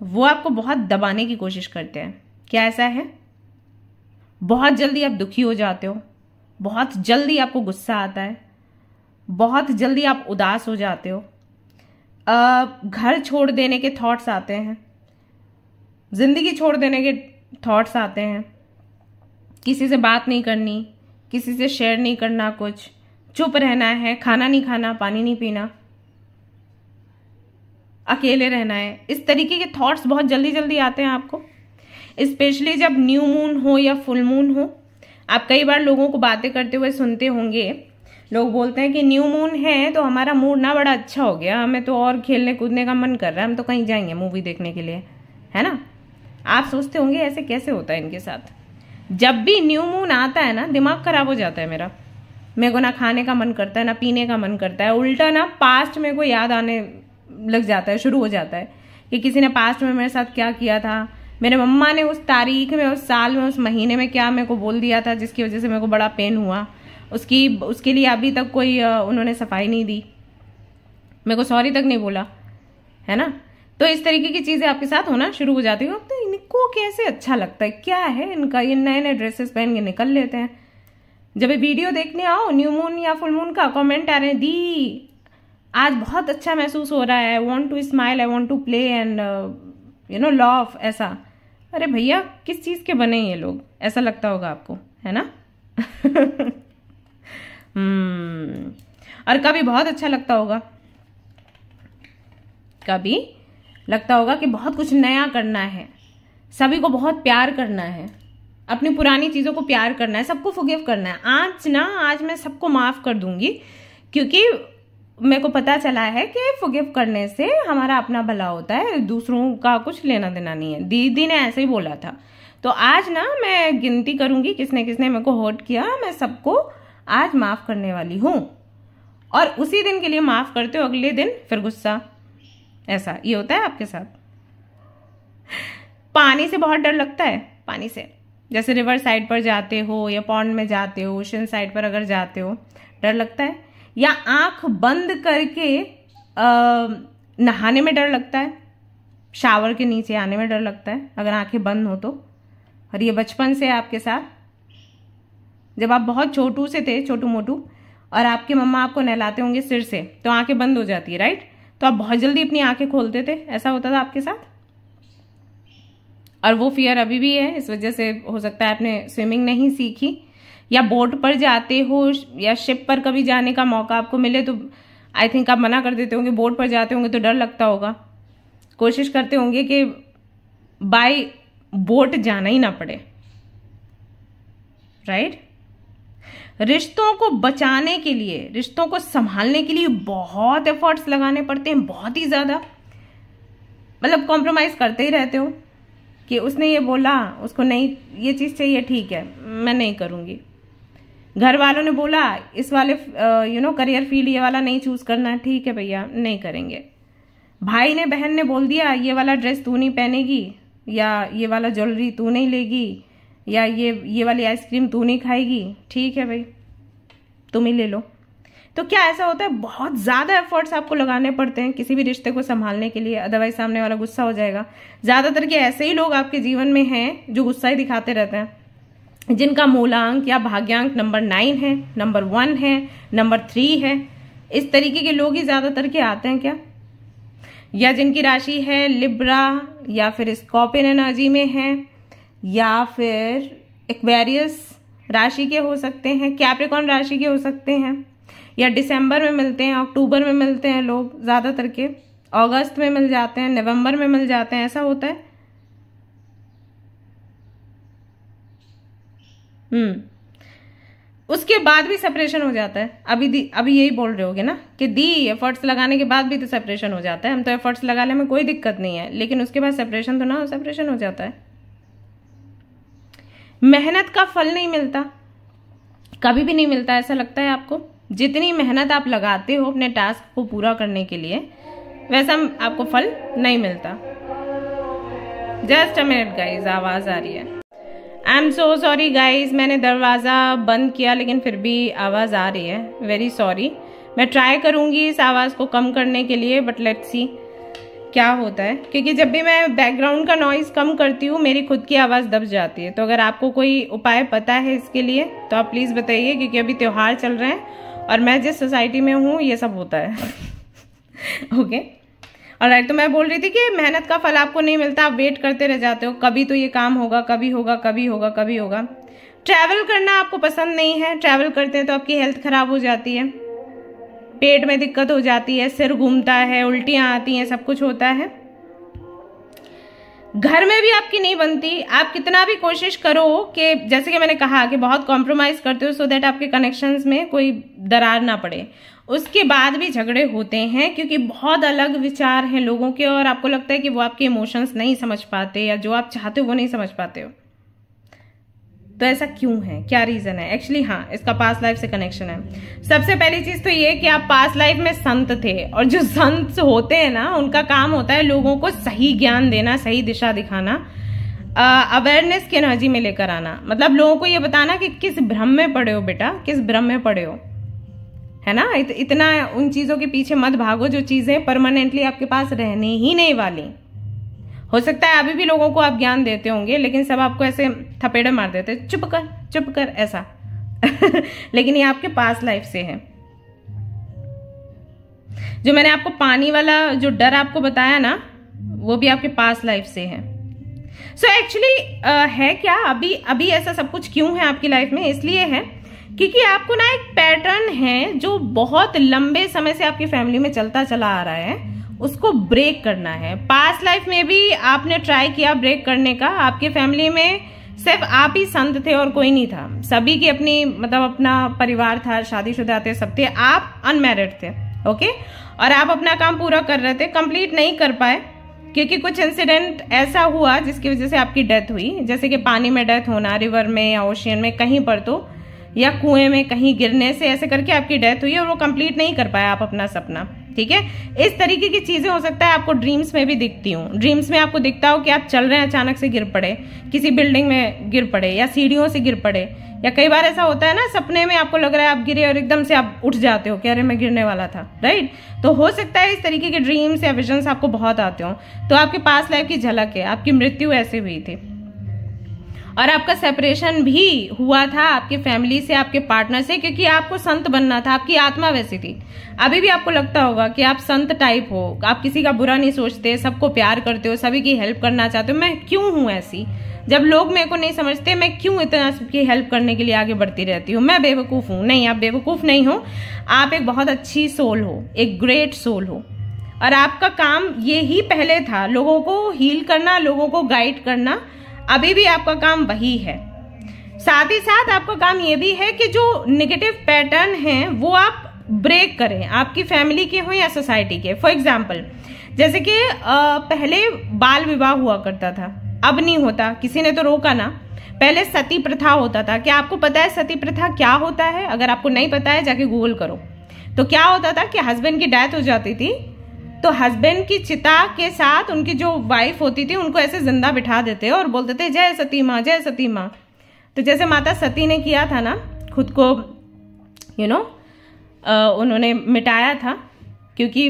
वो आपको बहुत दबाने की कोशिश करते हैं। क्या ऐसा है? बहुत जल्दी आप दुखी हो जाते हो, बहुत जल्दी आपको गुस्सा आता है, बहुत जल्दी आप उदास हो जाते हो, घर छोड़ देने के थॉट्स आते हैं, जिंदगी छोड़ देने के थॉट्स आते हैं, किसी से बात नहीं करनी, किसी से शेयर नहीं करना, कुछ चुप रहना है, खाना नहीं खाना, पानी नहीं पीना, अकेले रहना है, इस तरीके के थॉट्स बहुत जल्दी जल्दी आते हैं आपको। स्पेशली जब न्यू मून हो या फुल मून हो। आप कई बार लोगों को बातें करते हुए सुनते होंगे, लोग बोलते हैं कि न्यू मून है तो हमारा मूड ना बड़ा अच्छा हो गया, हमें तो और खेलने कूदने का मन कर रहा है, हम तो कहीं जाएंगे मूवी देखने के लिए, है ना। आप सोचते होंगे ऐसे कैसे होता है इनके साथ। जब भी न्यू मून आता है ना, दिमाग खराब हो जाता है मेरे को ना खाने का मन करता है, ना पीने का मन करता है, उल्टा ना पास्ट मेरे को याद आने लग जाता है, शुरू हो जाता है कि किसी ने पास्ट में मेरे साथ क्या किया था, मेरे मम्मा ने उस तारीख में, उस साल में, उस महीने में क्या मेरे को बोल दिया था जिसकी वजह से मेरे को बड़ा पेन हुआ, उसके लिए अभी तक कोई उन्होंने सफाई नहीं दी, मेरे को सॉरी तक नहीं बोला, है ना। तो इस तरीके की चीजें आपके साथ होना शुरू हो जाती है। तो इनको कैसे अच्छा लगता है, क्या है इनका, ये नए नए ड्रेसेस पहन के निकल लेते हैं। जब ये वीडियो देखने आओ न्यू मून या फुल मून का, कमेंट आ रहे हैं, दी आज बहुत अच्छा महसूस हो रहा है, I want to smile, I want to play and laugh, ऐसा। अरे भैया किस चीज के बने ये लोग, ऐसा लगता होगा आपको, है ना। और कभी बहुत अच्छा लगता होगा, कभी लगता होगा कि बहुत कुछ नया करना है, सभी को बहुत प्यार करना है, अपनी पुरानी चीजों को प्यार करना है, सबको फॉरगिव करना है। आज मैं सबको माफ कर दूंगी, क्योंकि मेरे को पता चला है कि फॉरगिव करने से हमारा अपना भला होता है, दूसरों का कुछ लेना देना नहीं है। दीदी ने ऐसे ही बोला था। तो आज ना मैं गिनती करूंगी किसने किसने मेरे को हर्ट किया, मैं सबको आज माफ करने वाली हूं। और उसी दिन के लिए माफ करते हो, अगले दिन फिर गुस्सा, ऐसा ये होता है आपके साथ। पानी से बहुत डर लगता है, पानी से, जैसे रिवर साइड पर जाते हो या पॉन्ड में जाते हो, ओशन साइड पर अगर जाते हो, डर लगता है। या आंख बंद करके नहाने में डर लगता है, शावर के नीचे आने में डर लगता है अगर आंखें बंद हो तो। और ये बचपन से आपके साथ, जब आप बहुत छोटू से थे, छोटू मोटू, और आपके मम्मा आपको नहलाते होंगे सिर से, तो आंखें बंद हो जाती है, राइट। तो आप बहुत जल्दी अपनी आंखें खोलते थे, ऐसा होता था आपके साथ। और वो फियर अभी भी है, इस वजह से हो सकता है आपने स्विमिंग नहीं सीखी, या बोट पर जाते हो या शिप पर कभी जाने का मौका आपको मिले तो आई थिंक आप मना कर देते होंगे। बोट पर जाते होंगे तो डर लगता होगा, कोशिश करते होंगे कि बाय बोट जाना ही ना पड़े, राइट। रिश्तों को बचाने के लिए, रिश्तों को संभालने के लिए बहुत एफर्ट्स लगाने पड़ते हैं, बहुत ही ज्यादा। मतलब कॉम्प्रोमाइज करते ही रहते हो कि उसने ये बोला, उसको नहीं ये चीज चाहिए, ठीक है मैं नहीं करूंगी। घर वालों ने बोला इस वाले करियर फील्ड ये वाला नहीं चूज करना, ठीक है भैया नहीं करेंगे। भाई ने, बहन ने बोल दिया ये वाला ड्रेस तू नहीं पहनेगी, या ये वाला ज्वेलरी तू नहीं लेगी, या ये वाली आइसक्रीम तू नहीं खाएगी, ठीक है भाई तुम ही ले लो। तो क्या ऐसा होता है, बहुत ज्यादा एफर्ट्स आपको लगाने पड़ते हैं किसी भी रिश्ते को संभालने के लिए, अदरवाइज सामने वाला गुस्सा हो जाएगा। ज्यादातर के ऐसे ही लोग आपके जीवन में हैं जो गुस्सा ही दिखाते रहते हैं, जिनका मूलांक या भाग्यांक नंबर 9 है, नंबर 1 है, नंबर 3 है। इस तरीके के लोग ही ज्यादातर के आते हैं क्या, या जिनकी राशि है लिब्रा, या फिर स्कॉर्पियन एनर्जी में है, या फिर एक्वेरियस राशि के हो सकते हैं, कैप्रिकॉर्न राशि के हो सकते हैं, या दिसंबर में मिलते हैं, अक्टूबर में मिलते हैं लोग ज्यादातर के, अगस्त में मिल जाते हैं, नवंबर में मिल जाते हैं, ऐसा होता है। उसके बाद भी सेपरेशन हो जाता है। अभी यही बोल रहे होगे ना कि दी एफर्ट्स लगाने के बाद भी तो सेपरेशन हो जाता है। हम तो एफर्ट्स लगाने में कोई दिक्कत नहीं है, लेकिन उसके बाद सेपरेशन तो ना, सेपरेशन हो जाता है। मेहनत का फल नहीं मिलता, कभी भी नहीं मिलता। ऐसा लगता है आपको जितनी मेहनत आप लगाते हो अपने टास्क को पूरा करने के लिए, वैसा आपको फल नहीं मिलता। जस्ट अ मिनट गाइज, आवाज आ रही है। I am so sorry guys, मैंने दरवाज़ा बंद किया लेकिन फिर भी आवाज़ आ रही है। Very sorry. मैं ट्राई करूँगी इस आवाज़ को कम करने के लिए, बट लेट्स सी क्या होता है, क्योंकि जब भी मैं बैकग्राउंड का नॉइज़ कम करती हूँ मेरी खुद की आवाज़ दब जाती है। तो अगर आपको कोई उपाय पता है इसके लिए तो आप प्लीज़ बताइए, क्योंकि अभी त्योहार चल रहे हैं और मैं जिस सोसाइटी में हूँ ये सब होता है। Okay, alright. तो मैं बोल रही थी कि मेहनत का फल आपको नहीं मिलता, आप वेट करते रह जाते हो, कभी तो ये काम होगा, कभी होगा, कभी होगा, कभी होगा। ट्रैवल करना आपको पसंद नहीं है, ट्रैवल करते हैं तो आपकी हेल्थ खराब हो जाती है, पेट में दिक्कत हो जाती है, सिर घूमता है, उल्टियां आती हैं, सब कुछ होता है। घर में भी आपकी नहीं बनती, आप कितना भी कोशिश करो कि जैसे कि मैंने कहा कि बहुत कॉम्प्रोमाइज करते हो सो दैट आपके कनेक्शंस में कोई दरार ना पड़े, उसके बाद भी झगड़े होते हैं, क्योंकि बहुत अलग विचार हैं लोगों के और आपको लगता है कि वो आपके इमोशंस नहीं समझ पाते या जो आप चाहते हो वो नहीं समझ पाते हो। तो ऐसा क्यों है, क्या रीजन है? एक्चुअली हाँ, इसका पास्ट लाइफ से कनेक्शन है। सबसे पहली चीज तो ये कि आप पास्ट लाइफ में संत थे, और जो संत होते हैं ना उनका काम होता है लोगों को सही ज्ञान देना, सही दिशा दिखाना, अवेयरनेस की एनर्जी में लेकर आना। मतलब लोगों को ये बताना कि किस भ्रम में पड़े हो बेटा, किस भ्रम में पड़े हो, है ना। इतना उन चीजों के पीछे मत भागो जो चीजें परमानेंटली आपके पास रहने ही नहीं वाली। हो सकता है अभी भी लोगों को आप ज्ञान देते होंगे, लेकिन सब आपको ऐसे थपेड़े मार देते, चुप कर ऐसा। लेकिन ये आपके पास्ट लाइफ से है। जो मैंने आपको पानी वाला जो डर आपको बताया ना, वो भी आपके पास्ट लाइफ से है। सो एक्चुअली है क्या, अभी ऐसा सब कुछ क्यों है आपकी लाइफ में? इसलिए है क्योंकि आपको ना एक पैटर्न है जो बहुत लंबे समय से आपकी फैमिली में चलता चला आ रहा है, उसको ब्रेक करना है। पास्ट लाइफ में भी आपने ट्राई किया ब्रेक करने का, आपके फैमिली में सिर्फ आप ही संत थे और कोई नहीं था, सभी की अपनी मतलब अपना परिवार था, शादीशुदा थे, सब थे, आप अनमैरिड थे। ओके, और आप अपना काम पूरा कर रहे थे, कंप्लीट नहीं कर पाए क्योंकि कुछ इंसिडेंट ऐसा हुआ जिसकी वजह से आपकी डेथ हुई, जैसे कि पानी में डेथ होना, रिवर में या ओशियन में कहीं पर तो, या कुएं में कहीं गिरने से, ऐसे करके आपकी डेथ हुई और वो कंप्लीट नहीं कर पाया आप अपना सपना। ठीक है, इस तरीके की चीजें हो सकता है आपको ड्रीम्स में भी दिखती हूँ। ड्रीम्स में आपको दिखता हो कि आप चल रहे हैं, अचानक से गिर पड़े, किसी बिल्डिंग में गिर पड़े या सीढ़ियों से गिर पड़े, या कई बार ऐसा होता है ना सपने में आपको लग रहा है आप गिरे और एकदम से आप उठ जाते हो कि अरे मैं गिरने वाला था, राइट। तो हो सकता है इस तरीके के ड्रीम्स या विजन्स आपको बहुत आते हो। तो आपके पास्ट लाइफ की झलक है, आपकी मृत्यु ऐसे हुई थी और आपका सेपरेशन भी हुआ था आपकी फैमिली से, आपके पार्टनर से, क्योंकि आपको संत बनना था, आपकी आत्मा वैसी थी। अभी भी आपको लगता होगा कि आप संत टाइप हो, आप किसी का बुरा नहीं सोचते, सबको प्यार करते हो, सभी की हेल्प करना चाहते हो। मैं क्यों हूं ऐसी? जब लोग मेरे को नहीं समझते, मैं क्यों इतना सबकी हेल्प करने के लिए आगे बढ़ती रहती हूँ? मैं बेवकूफ हूँ? नहीं, आप बेवकूफ नहीं हो, आप एक बहुत अच्छी सोल हो, एक ग्रेट सोल हो, और आपका काम ये ही पहले था, लोगों को हील करना, लोगों को गाइड करना। अभी भी आपका काम वही है। साथ ही साथ आपका काम ये भी है कि जो नेगेटिव पैटर्न हैं वो आप ब्रेक करें, आपकी फैमिली के हो या सोसाइटी के। फॉर एग्जाम्पल, जैसे कि पहले बाल विवाह हुआ करता था, अब नहीं होता, किसी ने तो रोका ना। पहले सती प्रथा होता था। क्या आपको पता है सती प्रथा क्या होता है? अगर आपको नहीं पता है जाके गूगल करो। तो क्या होता था कि हस्बैंड की डेथ हो जाती थी तो हस्बैंड की चिता के साथ उनकी जो वाइफ होती थी उनको ऐसे जिंदा बिठा देते और बोलते थे जय सती माँ, जय सती माँ। तो जैसे माता सती ने किया था ना, खुद को उन्होंने मिटाया था क्योंकि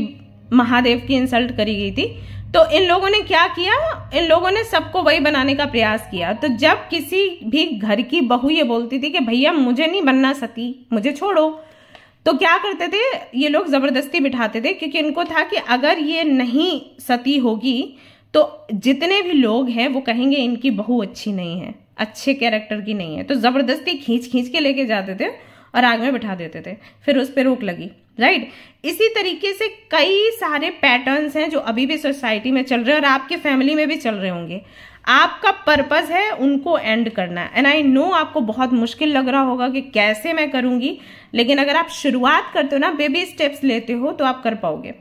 महादेव की इंसल्ट करी गई थी। तो इन लोगों ने क्या किया, इन लोगों ने सबको वही बनाने का प्रयास किया। तो जब किसी भी घर की बहू ये बोलती थी कि भैया मुझे नहीं बनना सती, मुझे छोड़ो, तो क्या करते थे ये लोग, जबरदस्ती बिठाते थे, क्योंकि इनको था कि अगर ये नहीं सती होगी तो जितने भी लोग हैं वो कहेंगे इनकी बहू अच्छी नहीं है, अच्छे कैरेक्टर की नहीं है। तो जबरदस्ती खींच खींच के लेके जाते थे और आग में बिठा देते थे, फिर उस पर रोक लगी, राइट। इसी तरीके से कई सारे पैटर्न्स हैं जो अभी भी सोसाइटी में चल रहे हैं और आपके फैमिली में भी चल रहे होंगे। आपका पर्पस है उनको एंड करना है। एंड आई नो आपको बहुत मुश्किल लग रहा होगा कि कैसे मैं करूंगी, लेकिन अगर आप शुरुआत करते हो ना, बेबी स्टेप्स लेते हो, तो आप कर पाओगे।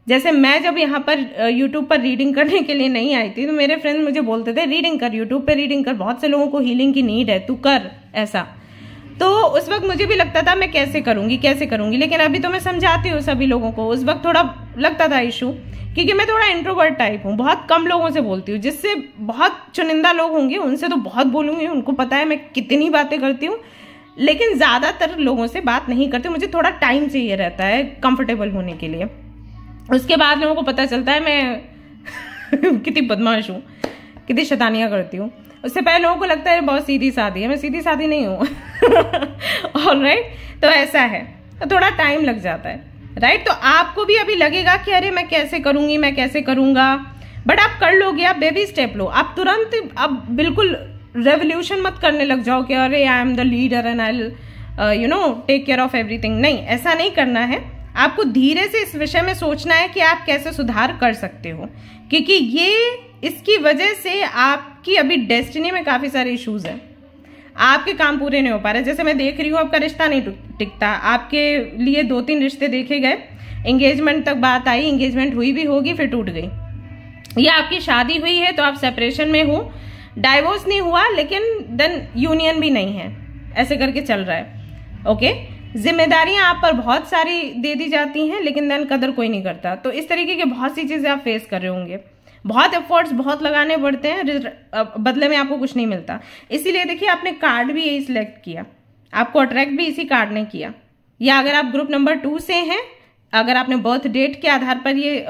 जैसे मैं जब यहाँ पर यूट्यूब पर रीडिंग करने के लिए नहीं आई थी, तो मेरे फ्रेंड्स मुझे बोलते थे रीडिंग कर, यूट्यूब पे रीडिंग कर, बहुत से लोगों को हीलिंग की नीड है, तू कर ऐसा। तो उस वक्त मुझे भी लगता था मैं कैसे करूंगी, लेकिन अभी तो मैं समझाती हूँ सभी लोगों को। उस वक्त थोड़ा लगता था इशू, क्योंकि मैं थोड़ा इंट्रोवर्ट टाइप हूँ, बहुत कम लोगों से बोलती हूँ, जिससे बहुत चुनिंदा लोग होंगे उनसे तो बहुत बोलूंगी, उनको पता है मैं कितनी बातें करती हूँ, लेकिन ज्यादातर लोगों से बात नहीं करती। मुझे थोड़ा टाइम चाहिए रहता है कंफर्टेबल होने के लिए। उसके बाद लोगों को पता चलता है मैं कितनी बदमाश हूँ, कितनी शैतानियां करती हूँ। उससे पहले लोगों को लगता है बहुत सीधी सादी है, मैं सीधी सादी नहीं हूँ। ऑलराइट, तो ऐसा है, तो थोड़ा टाइम लग जाता है, राइट। तो आपको भी अभी लगेगा कि अरे मैं कैसे करूंगी, मैं कैसे करूंगा, बट आप कर लोगे। आप बेबी स्टेप लो, आप तुरंत अब बिल्कुल रेवोल्यूशन मत करने लग जाओ कि अरे I am the leader and I take care of everything. नहीं, ऐसा नहीं करना है। आपको धीरे से इस विषय में सोचना है कि आप कैसे सुधार कर सकते हो, क्योंकि ये इसकी वजह से आपकी अभी डेस्टिनी में काफी सारे इश्यूज हैं, आपके काम पूरे नहीं हो पा रहे। जैसे मैं देख रही हूँ आपका रिश्ता नहीं टिकता, आपके लिए 2-3 रिश्ते देखे गए, एंगेजमेंट तक बात आई, एंगेजमेंट हुई भी होगी फिर टूट गई, या आपकी शादी हुई है तो आप सेपरेशन में हो, डाइवोर्स नहीं हुआ लेकिन देन यूनियन भी नहीं है, ऐसे करके चल रहा है। ओके, जिम्मेदारियां आप पर बहुत सारी दे दी जाती हैं, लेकिन देन कदर कोई नहीं करता। तो इस तरीके की बहुत सी चीजें आप फेस कर रहे होंगे, बहुत एफर्ट्स बहुत लगाने पड़ते हैं, बदले में आपको कुछ नहीं मिलता। इसीलिए देखिए आपने कार्ड भी यही सिलेक्ट किया, आपको अट्रैक्ट भी इसी कार्ड ने किया। या अगर आप ग्रुप नंबर 2 से हैं, अगर आपने बर्थ डेट के आधार पर ये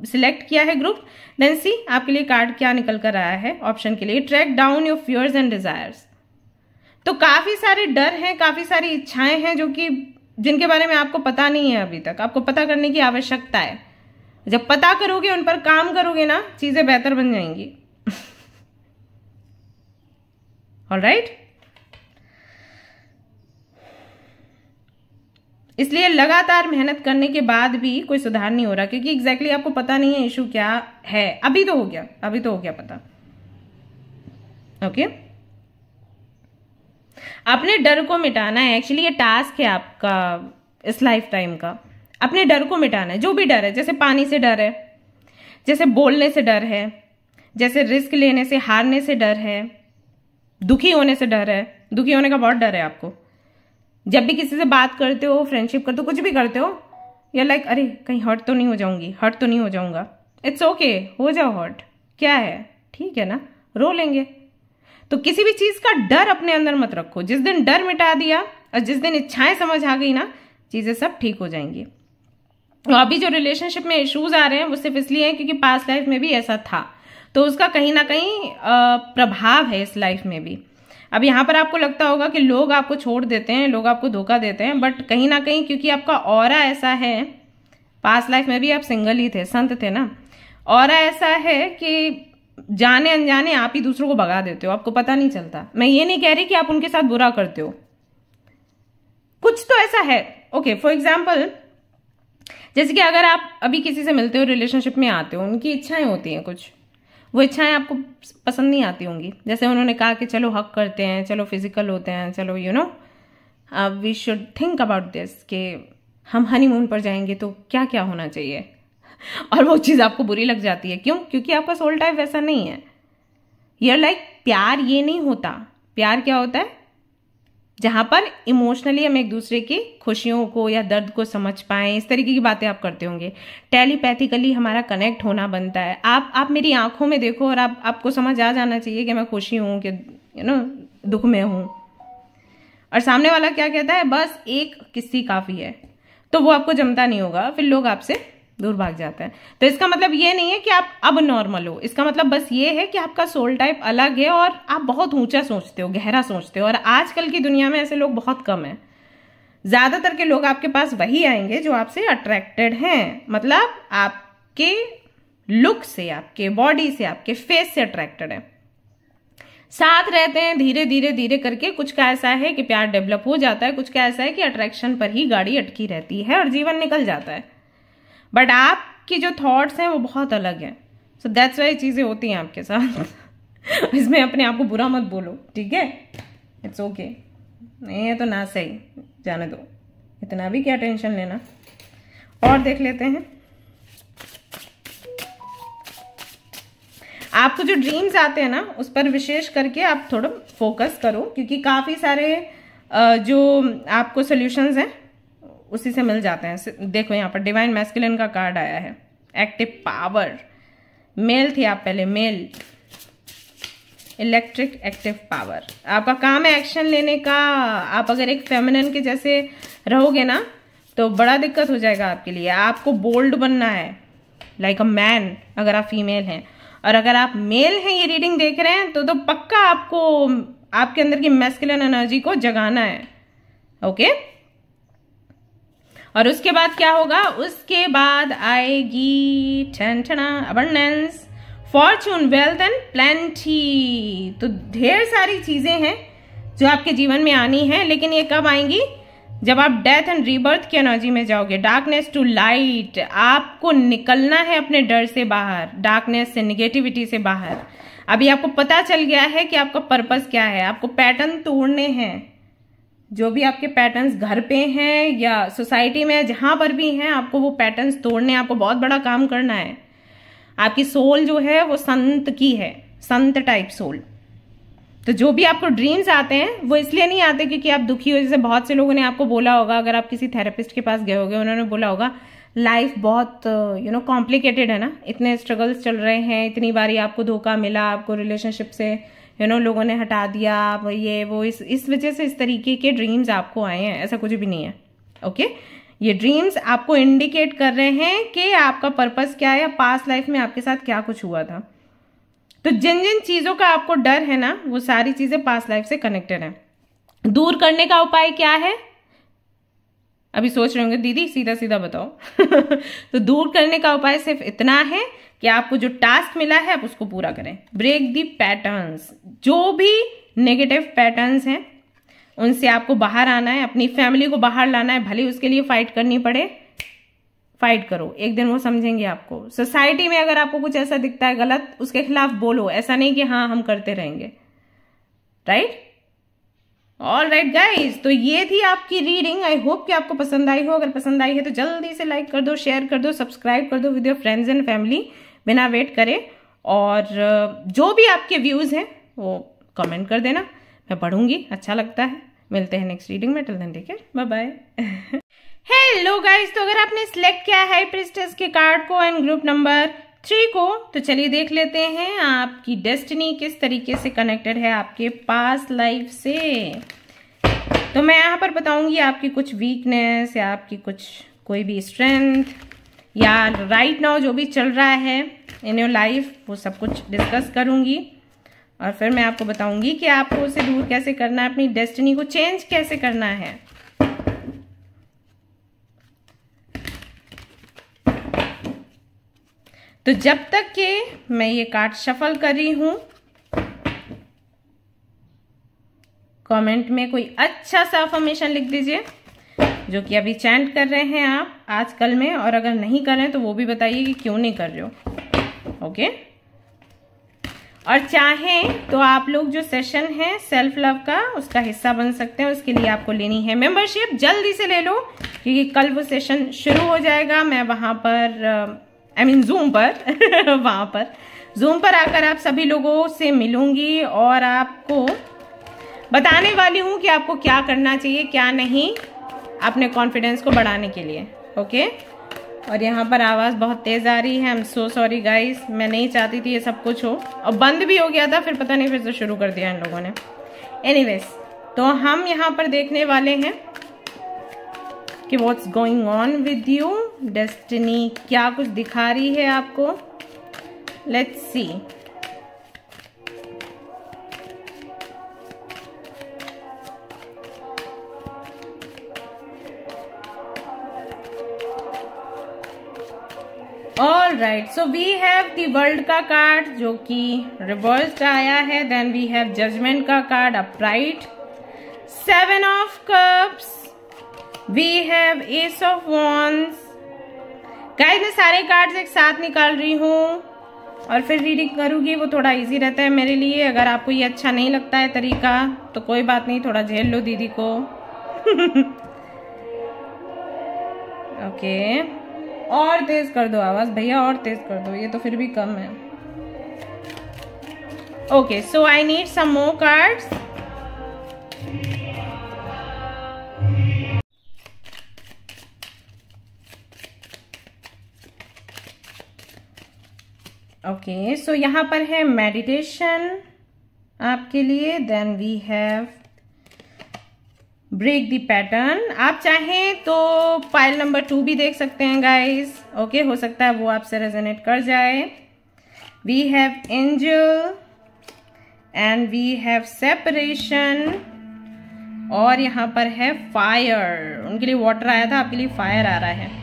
सिलेक्ट किया है ग्रुप, देन सी आपके लिए कार्ड क्या निकल कर आया है ऑप्शन के लिए, track down your fears and desires. तो काफी सारे डर हैं, काफी सारी इच्छाएं हैं जो कि जिनके बारे में आपको पता नहीं है अभी तक, आपको पता करने की आवश्यकता है। जब पता करोगे, उन पर काम करोगे ना, चीजें बेहतर बन जाएंगी। ऑलराइट, इसलिए लगातार मेहनत करने के बाद भी कोई सुधार नहीं हो रहा, क्योंकि एग्जैक्टली आपको पता नहीं है इशू क्या है। अभी तो हो गया पता। ओके, अपने डर को मिटाना है। एक्चुअली ये टास्क है आपका इस लाइफ टाइम का, अपने डर को मिटाना है। जो भी डर है, जैसे पानी से डर है, जैसे बोलने से डर है, जैसे रिस्क लेने से, हारने से डर है, दुखी होने से डर है। दुखी होने का बहुत डर है आपको। जब भी किसी से बात करते हो, फ्रेंडशिप करते हो, कुछ भी करते हो, या लाइक अरे कहीं हर्ट तो नहीं हो जाऊंगी, हर्ट तो नहीं हो जाऊंगा। इट्स ओके, हो जाओ हर्ट, क्या है, ठीक है ना, रो लेंगे। तो किसी भी चीज का डर अपने अंदर मत रखो। जिस दिन डर मिटा दिया और जिस दिन इच्छाएं समझ आ गई ना, चीजें सब ठीक हो जाएंगी। और अभी जो रिलेशनशिप में इश्यूज आ रहे हैं वो सिर्फ इसलिए है क्योंकि पास्ट लाइफ में भी ऐसा था, तो उसका कहीं ना कहीं प्रभाव है इस लाइफ में भी। अब यहाँ पर आपको लगता होगा कि लोग आपको छोड़ देते हैं, लोग आपको धोखा देते हैं, बट कहीं ना कहीं क्योंकि आपका ऑरा ऐसा है, पास्ट लाइफ में भी आप सिंगल ही थे, संत थे ना, ऑरा ऐसा है कि जाने अनजाने आप ही दूसरों को भगा देते हो, आपको पता नहीं चलता। मैं ये नहीं कह रही कि आप उनके साथ बुरा करते हो, कुछ तो ऐसा है। ओके, फॉर एग्जाम्पल, जैसे कि अगर आप अभी किसी से मिलते हो, रिलेशनशिप में आते हो, उनकी इच्छाएं होती हैं कुछ, वो इच्छाएं आपको पसंद नहीं आती होंगी। जैसे उन्होंने कहा कि चलो हक करते हैं, चलो फिजिकल होते हैं, चलो we should think about this, कि हम हनीमून पर जाएंगे तो क्या क्या होना चाहिए, और वो चीज आपको बुरी लग जाती है। क्यों? क्योंकि आपका सोल टाइप वैसा नहीं है। यार लाइक प्यार ये नहीं होता। प्यार क्या होता है? जहां पर इमोशनली हम एक दूसरे की खुशियों को या दर्द को समझ पाएं, इस तरीके की बातें आप करते होंगे। टेलीपैथिकली हमारा कनेक्ट होना बनता है। आप मेरी आंखों में देखो और आपको समझ आ जाना चाहिए कि मैं खुशी हूं, कि दुख में हूं, और सामने वाला क्या कहता है, बस एक किस्सी काफी है, तो वो आपको जमता नहीं होगा, फिर लोग आपसे दूर भाग जाता है। तो इसका मतलब ये नहीं है कि आप अब नॉर्मल हो, इसका मतलब बस ये है कि आपका सोल टाइप अलग है और आप बहुत ऊंचा सोचते हो, गहरा सोचते हो, और आजकल की दुनिया में ऐसे लोग बहुत कम हैं। ज्यादातर के लोग आपके पास वही आएंगे जो आपसे अट्रैक्टेड हैं, मतलब आपके लुक से, आपके बॉडी से, आपके फेस से अट्रैक्टेड है। साथ रहते हैं, धीरे धीरे धीरे करके कुछ का ऐसा है कि प्यार डेवलप हो जाता है, कुछ का ऐसा है कि अट्रैक्शन पर ही गाड़ी अटकी रहती है और जीवन निकल जाता है। बट आपकी जो थॉट्स हैं वो बहुत अलग हैं, सो दैट्स वाई चीजें होती हैं आपके साथ। इसमें अपने आप को बुरा मत बोलो, ठीक है? It's okay. नहीं है तो ना सही, जाने दो, इतना भी क्या टेंशन लेना। और देख लेते हैं। आपको जो ड्रीम्स आते हैं ना, उस पर विशेष करके आप थोड़ा फोकस करो, क्योंकि काफी सारे जो आपको सॉल्यूशंस हैं उसी से मिल जाते हैं। देखो यहाँ पर डिवाइन मैस्कुलिन का कार्ड आया है, एक्टिव पावर। मेल थे आप पहले, मेल, इलेक्ट्रिक एक्टिव पावर। आपका काम है एक्शन लेने का। आप अगर एक फेमिनिन के जैसे रहोगे ना तो बड़ा दिक्कत हो जाएगा आपके लिए। आपको बोल्ड बनना है, लाइक अ मैन, अगर आप फीमेल हैं। और अगर आप मेल हैं, ये रीडिंग देख रहे हैं, तो पक्का आपको आपके अंदर की मैस्कुलिन एनर्जी को जगाना है, ओके? और उसके बाद क्या होगा? उसके बाद आएगी ठनठना abundance, fortune, wealth and plenty. तो ढेर सारी चीजें हैं जो आपके जीवन में आनी है, लेकिन ये कब आएंगी? जब आप डेथ एंड रीबर्थ की एनर्जी में जाओगे, डार्कनेस टू लाइट। आपको निकलना है अपने डर से बाहर, डार्कनेस से, निगेटिविटी से बाहर। अभी आपको पता चल गया है कि आपका पर्पस क्या है। आपको पैटर्न तोड़ने हैं, जो भी आपके पैटर्न्स घर पे हैं या सोसाइटी में, जहां पर भी हैं, आपको वो पैटर्न्स तोड़ने, आपको बहुत बड़ा काम करना है। आपकी सोल जो है वो संत की है, संत टाइप सोल। तो जो भी आपको ड्रीम्स आते हैं वो इसलिए नहीं आते क्योंकि आप दुखी हो। जैसे बहुत से लोगों ने आपको बोला होगा, अगर आप किसी थेरेपिस्ट के पास गए होगे, उन्होंने बोला होगा लाइफ बहुत कॉम्प्लिकेटेड है ना, इतने स्ट्रगल्स चल रहे हैं, इतनी बारी आपको धोखा मिला, आपको रिलेशनशिप से लोगों ने हटा दिया, ये वो, इस वजह से इस तरीके के ड्रीम्स आपको आए हैं। ऐसा कुछ भी नहीं है, ओके? ये ड्रीम्स आपको इंडिकेट कर रहे हैं कि आपका पर्पस क्या है, या पास्ट लाइफ में आपके साथ क्या कुछ हुआ था। तो जिन जिन चीजों का आपको डर है ना, वो सारी चीजें पास्ट लाइफ से कनेक्टेड है। दूर करने का उपाय क्या है? अभी सोच रहे होंगे दीदी सीधा सीधा बताओ। तो दूर करने का उपाय सिर्फ इतना है कि आपको जो टास्क मिला है आप उसको पूरा करें। ब्रेक दी पैटर्न्स, जो भी नेगेटिव पैटर्न्स हैं उनसे आपको बाहर आना है, अपनी फैमिली को बाहर लाना है। भले उसके लिए फाइट करनी पड़े, फाइट करो, एक दिन वो समझेंगे आपको। सोसाइटी में अगर आपको कुछ ऐसा दिखता है गलत, उसके खिलाफ बोलो, ऐसा नहीं कि हाँ हम करते रहेंगे, राइट? ऑल राइट गाइज, तो ये थी आपकी रीडिंग। आई होप कि आपको पसंद आई हो। अगर पसंद आई है तो जल्दी से लाइक कर दो, शेयर कर दो, सब्सक्राइब कर दो with your friends and family, बिना वेट करे। और जो भी आपके व्यूज हैं वो कमेंट कर देना, मैं पढ़ूंगी, अच्छा लगता है। मिलते हैं नेक्स्ट रीडिंग में, till then take care, bye bye. Hello guys, तो अगर आपने सिलेक्ट किया है प्रिस्टेस के कार्ड को एंड ग्रुप नंबर 3 को, तो चलिए देख लेते हैं आपकी डेस्टिनी किस तरीके से कनेक्टेड है आपके पास्ट लाइफ से। तो मैं यहाँ पर बताऊंगी आपकी कुछ वीकनेस या आपकी कुछ कोई भी स्ट्रेंथ या राइट नाउ जो भी चल रहा है इन योर लाइफ, वो सब कुछ डिस्कस करूंगी। और फिर मैं आपको बताऊंगी कि आपको उसे दूर कैसे करना है, अपनी डेस्टिनी को चेंज कैसे करना है। तो जब तक कि मैं ये कार्ड शफल कर रही हूं, कमेंट में कोई अच्छा सा अफर्मेशन लिख दीजिए जो कि अभी चैंट कर रहे हैं आप आजकल में, और अगर नहीं कर रहे हैं तो वो भी बताइए कि क्यों नहीं कर रहे हो, ओके? और चाहें तो आप लोग जो सेशन है सेल्फ लव का, उसका हिस्सा बन सकते हैं। उसके लिए आपको लेनी है मेंबरशिप, जल्दी से ले लो क्योंकि कल वो सेशन शुरू हो जाएगा। मैं वहां पर जूम पर वहां पर जूम पर आकर आप सभी लोगों से मिलूंगी और आपको बताने वाली हूं कि आपको क्या करना चाहिए, क्या नहीं, अपने कॉन्फिडेंस को बढ़ाने के लिए, ओके? और यहाँ पर आवाज बहुत तेज आ रही है, I am so sorry guys, मैं नहीं चाहती थी ये सब कुछ हो, और बंद भी हो गया था, फिर पता नहीं फिर से शुरू कर दिया इन लोगों ने। एनीवेज, तो हम यहाँ पर देखने वाले हैं कि what's going on with you, destiny क्या कुछ दिखा रही है आपको। Let's see. All right, so we have the world का कार्ड जो कि रिवर्स्ड आया है, देन वी हैव जजमेंट का card upright, 7 of cups, we have ace of wands. Guys मैं सारे कार्ड्स एक साथ निकाल रही हूं और फिर रीडिंग करूँगी, वो थोड़ा इजी रहता है मेरे लिए। अगर आपको ये अच्छा नहीं लगता है तरीका तो कोई बात नहीं, थोड़ा झेल लो दीदी को। ओके, और तेज कर दो आवाज भैया, और तेज कर दो, ये तो फिर भी कम है। Okay, so I need some more cards. Okay, so यहाँ पर है मेडिटेशन आपके लिए। Then we have break the pattern. आप चाहें तो पाइल नंबर 2 भी देख सकते हैं गाइस। ओके, हो सकता है वो आपसे रेजोनेट कर जाए। We have angel and we have separation, और यहाँ पर है फायर। उनके लिए वाटर आया था, आपके लिए फायर आ रहा है।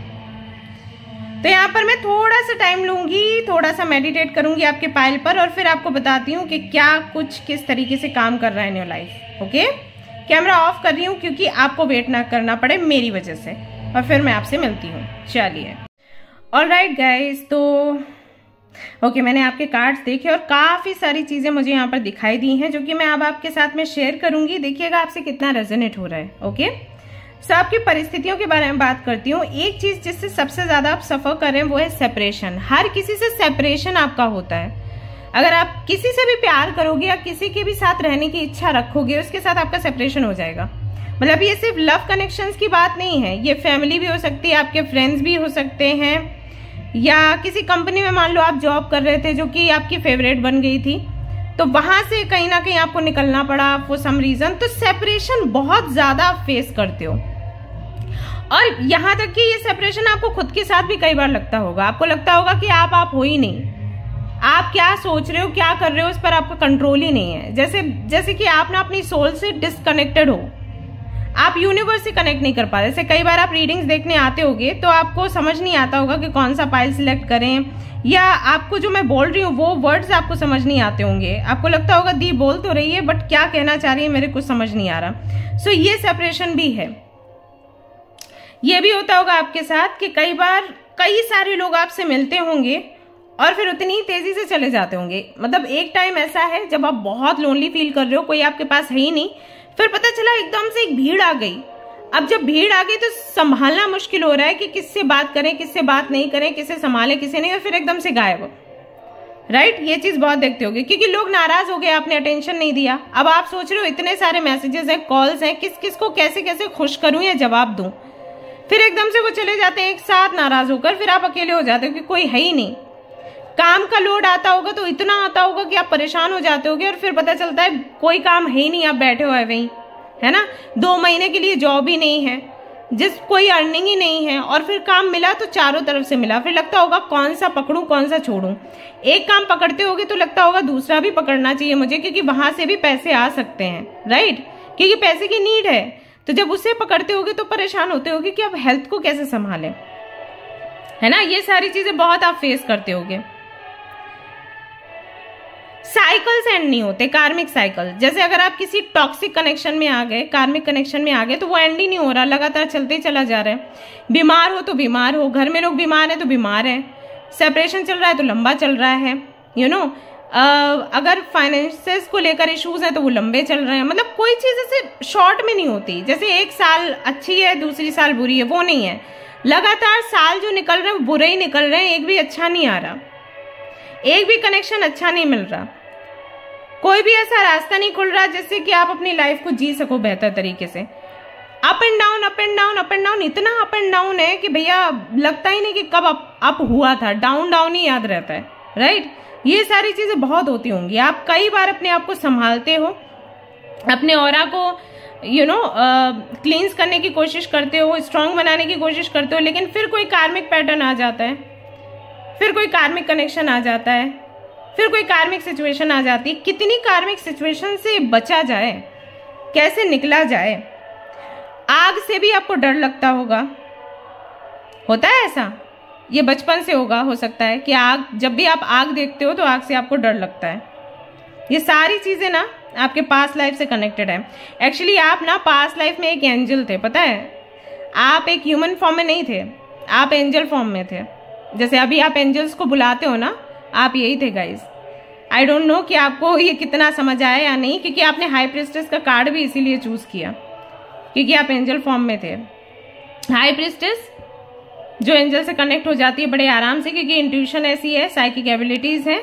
तो यहाँ पर मैं थोड़ा सा टाइम लूंगी, थोड़ा सा मेडिटेट करूंगी आपके पाइल पर, और फिर आपको बताती हूँ कि क्या कुछ किस तरीके से काम कर रहा है in your life. Okay, camera off कर रही हूँ क्योंकि आपको वेट ना करना पड़े मेरी वजह से, और फिर मैं आपसे मिलती हूँ। चलिए, ऑलराइट गाइस, तो ओके, मैंने आपके कार्ड्स देखे और काफी सारी चीजें मुझे यहाँ पर दिखाई दी हैं जो कि मैं अब आपके साथ में शेयर करूंगी। देखिएगा आपसे कितना रेजोनेट हो रहा है। ओके, सो आपकी परिस्थितियों के बारे में बात करती हूँ। एक चीज जिससे सबसे ज्यादा आप सफर कर रहे हैं वो है सेपरेशन। हर किसी से सेपरेशन आपका होता है। अगर आप किसी से भी प्यार करोगे या किसी के भी साथ रहने की इच्छा रखोगे, उसके साथ आपका सेपरेशन हो जाएगा। मतलब ये सिर्फ लव कनेक्शंस की बात नहीं है, ये फैमिली भी हो सकती है, आपके फ्रेंड्स भी हो सकते हैं, या किसी कंपनी में मान लो आप जॉब कर रहे थे जो कि आपकी फेवरेट बन गई थी, तो वहां से कहीं ना कहीं आपको निकलना पड़ा फॉर सम रीजन। तो सेपरेशन बहुत ज्यादा आप फेस करते हो, और यहाँ तक कि ये सेपरेशन आपको खुद के साथ भी कई बार लगता होगा। आपको लगता होगा कि आप हो ही नहीं, आप क्या सोच रहे हो, क्या कर रहे हो, उस पर आपका कंट्रोल ही नहीं है। जैसे कि आप ना अपनी सोल से डिस्कनेक्टेड हो, आप यूनिवर्स से कनेक्ट नहीं कर पा रहे। जैसे कई बार आप रीडिंग्स देखने आते होगे तो आपको समझ नहीं आता होगा कि कौन सा पाइल सिलेक्ट करें, या आपको जो मैं बोल रही हूँ वो वर्ड्स आपको समझ नहीं आते होंगे। आपको लगता होगा दी बोल तो रही है बट क्या कहना चाह रही है मेरे कुछ समझ नहीं आ रहा। सो ये सेपरेशन भी है। ये भी होता होगा आपके साथ कि कई बार कई सारे लोग आपसे मिलते होंगे और फिर उतनी ही तेजी से चले जाते होंगे। मतलब एक टाइम ऐसा है जब आप बहुत लोनली फील कर रहे हो, कोई आपके पास है ही नहीं, फिर पता चला एकदम से एक भीड़ आ गई। अब जब भीड़ आ गई तो संभालना मुश्किल हो रहा है कि किससे बात करें, किससे बात नहीं करें, किसे संभाले किसे नहीं, और फिर एकदम से गायब। राइट, ये चीज बहुत देखते होगे क्योंकि लोग नाराज हो गए, आपने अटेंशन नहीं दिया। अब आप सोच रहे हो इतने सारे मैसेजेस हैं, कॉल्स हैं, किस किस को कैसे कैसे खुश करूं या जवाब दूं, फिर एकदम से वो चले जाते हैं एक साथ नाराज होकर, फिर आप अकेले हो जाते हो कि कोई है ही नहीं। काम का लोड आता होगा तो इतना आता होगा कि आप परेशान हो जाते होगे, और फिर पता चलता है कोई काम है ही नहीं, आप बैठे हुए वहीं, है ना। 2 महीने के लिए जॉब ही नहीं है, कोई अर्निंग ही नहीं है, और फिर काम मिला तो चारों तरफ से मिला, फिर लगता होगा कौन सा पकड़ूं कौन सा छोड़ूं। एक काम पकड़ते होगे तो लगता होगा दूसरा भी पकड़ना चाहिए मुझे, क्योंकि वहां से भी पैसे आ सकते हैं। राइट, क्योंकि पैसे की नीड है। तो जब उसे पकड़ते होगे तो परेशान होते होगे कि अब हेल्थ को कैसे संभालें, है ना। ये सारी चीजें बहुत आप फेस करते होगे। साइकिल्स एंड नहीं होते, कार्मिक साइकिल। जैसे अगर आप किसी टॉक्सिक कनेक्शन में आ गए, कार्मिक कनेक्शन में आ गए, तो वो एंड ही नहीं हो रहा, लगातार चलते ही चला जा रहा है। बीमार हो तो बीमार हो, घर में लोग बीमार है तो बीमार है, सेपरेशन चल रहा है तो लंबा चल रहा है, यू नो। अगर फाइनेंसेस को लेकर इश्यूज हैं तो वो लंबे चल रहे हैं। मतलब कोई चीज ऐसे शॉर्ट में नहीं होती, जैसे एक साल अच्छी है दूसरी साल बुरी है, वो नहीं है। लगातार साल जो निकल रहे हैं वो बुरे ही निकल रहे हैं, एक भी अच्छा नहीं आ रहा, एक भी कनेक्शन अच्छा नहीं मिल रहा, कोई भी ऐसा रास्ता नहीं खुल रहा जिससे कि आप अपनी लाइफ को जी सको बेहतर तरीके से। Up and down up and down up and down, इतना अप एंड डाउन है कि भैया लगता ही नहीं कि कब अप हुआ था, डाउन डाउन ही याद रहता है। राइट, ये सारी चीजें बहुत होती होंगी। आप कई बार अपने आप को संभालते हो, अपने ऑरा को क्लींस करने की कोशिश करते हो, स्ट्रांग बनाने की कोशिश करते हो, लेकिन फिर कोई कार्मिक पैटर्न आ जाता है, फिर कोई कार्मिक कनेक्शन आ जाता है, फिर कोई कार्मिक सिचुएशन आ जाती है। कितनी कार्मिक सिचुएशन से बचा जाए, कैसे निकला जाए। आग से भी आपको डर लगता होगा, होता है ऐसा, ये बचपन से होगा, हो सकता है कि आग, जब भी आप आग देखते हो तो आग से आपको डर लगता है। ये सारी चीजें ना आपके पास्ट लाइफ से कनेक्टेड है। एक्चुअली आप ना पास्ट लाइफ में एक एंजल थे, पता है। आप एक ह्यूमन फॉर्म में नहीं थे, आप एंजल फॉर्म में थे। जैसे अभी आप एंजल्स को बुलाते हो ना, आप यही थे गाइस। आई डोंट नो कि आपको ये कितना समझ आया या नहीं, क्योंकि आपने हाई प्रिस्टेस का कार्ड भी इसीलिए चूज किया क्योंकि आप एंजल फॉर्म में थे। हाई प्रिस्टेस जो एंजल से कनेक्ट हो जाती है बड़े आराम से, क्योंकि इंट्यूशन ऐसी है, साइकिक एबिलिटीज हैं,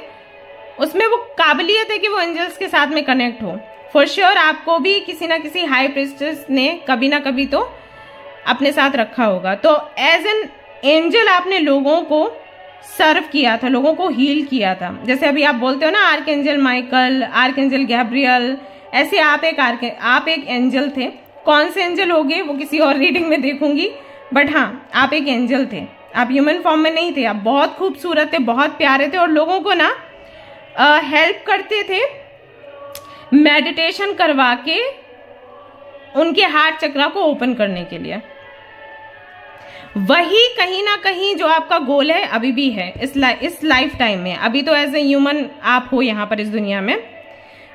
उसमें वो काबिलियत है कि वो एंजल्स के साथ में कनेक्ट हो। फॉर श्योर आपको भी किसी ना किसी हाई प्रिस्टेस ने कभी ना कभी तो अपने साथ रखा होगा। तो एज एन एंजल आपने लोगों को सर्व किया था, लोगों को हील किया था। जैसे अभी आप बोलते हो ना arc angel Michael, arc angel Gabriel, ऐसे आप एक एंजल थे। कौन से एंजल हो गए वो किसी और रीडिंग में देखूंगी, बट हाँ आप एक एंजल थे। आप ह्यूमन फॉर्म में नहीं थे, आप बहुत खूबसूरत थे, बहुत प्यारे थे और लोगों को ना हेल्प करते थे मेडिटेशन करवा के उनके हार्ट चक्रा को ओपन करने के लिए। वही कहीं ना कहीं जो आपका गोल है अभी भी है इस लाइफ टाइम में। अभी तो एज ए ह्यूमन आप हो यहाँ पर इस दुनिया में,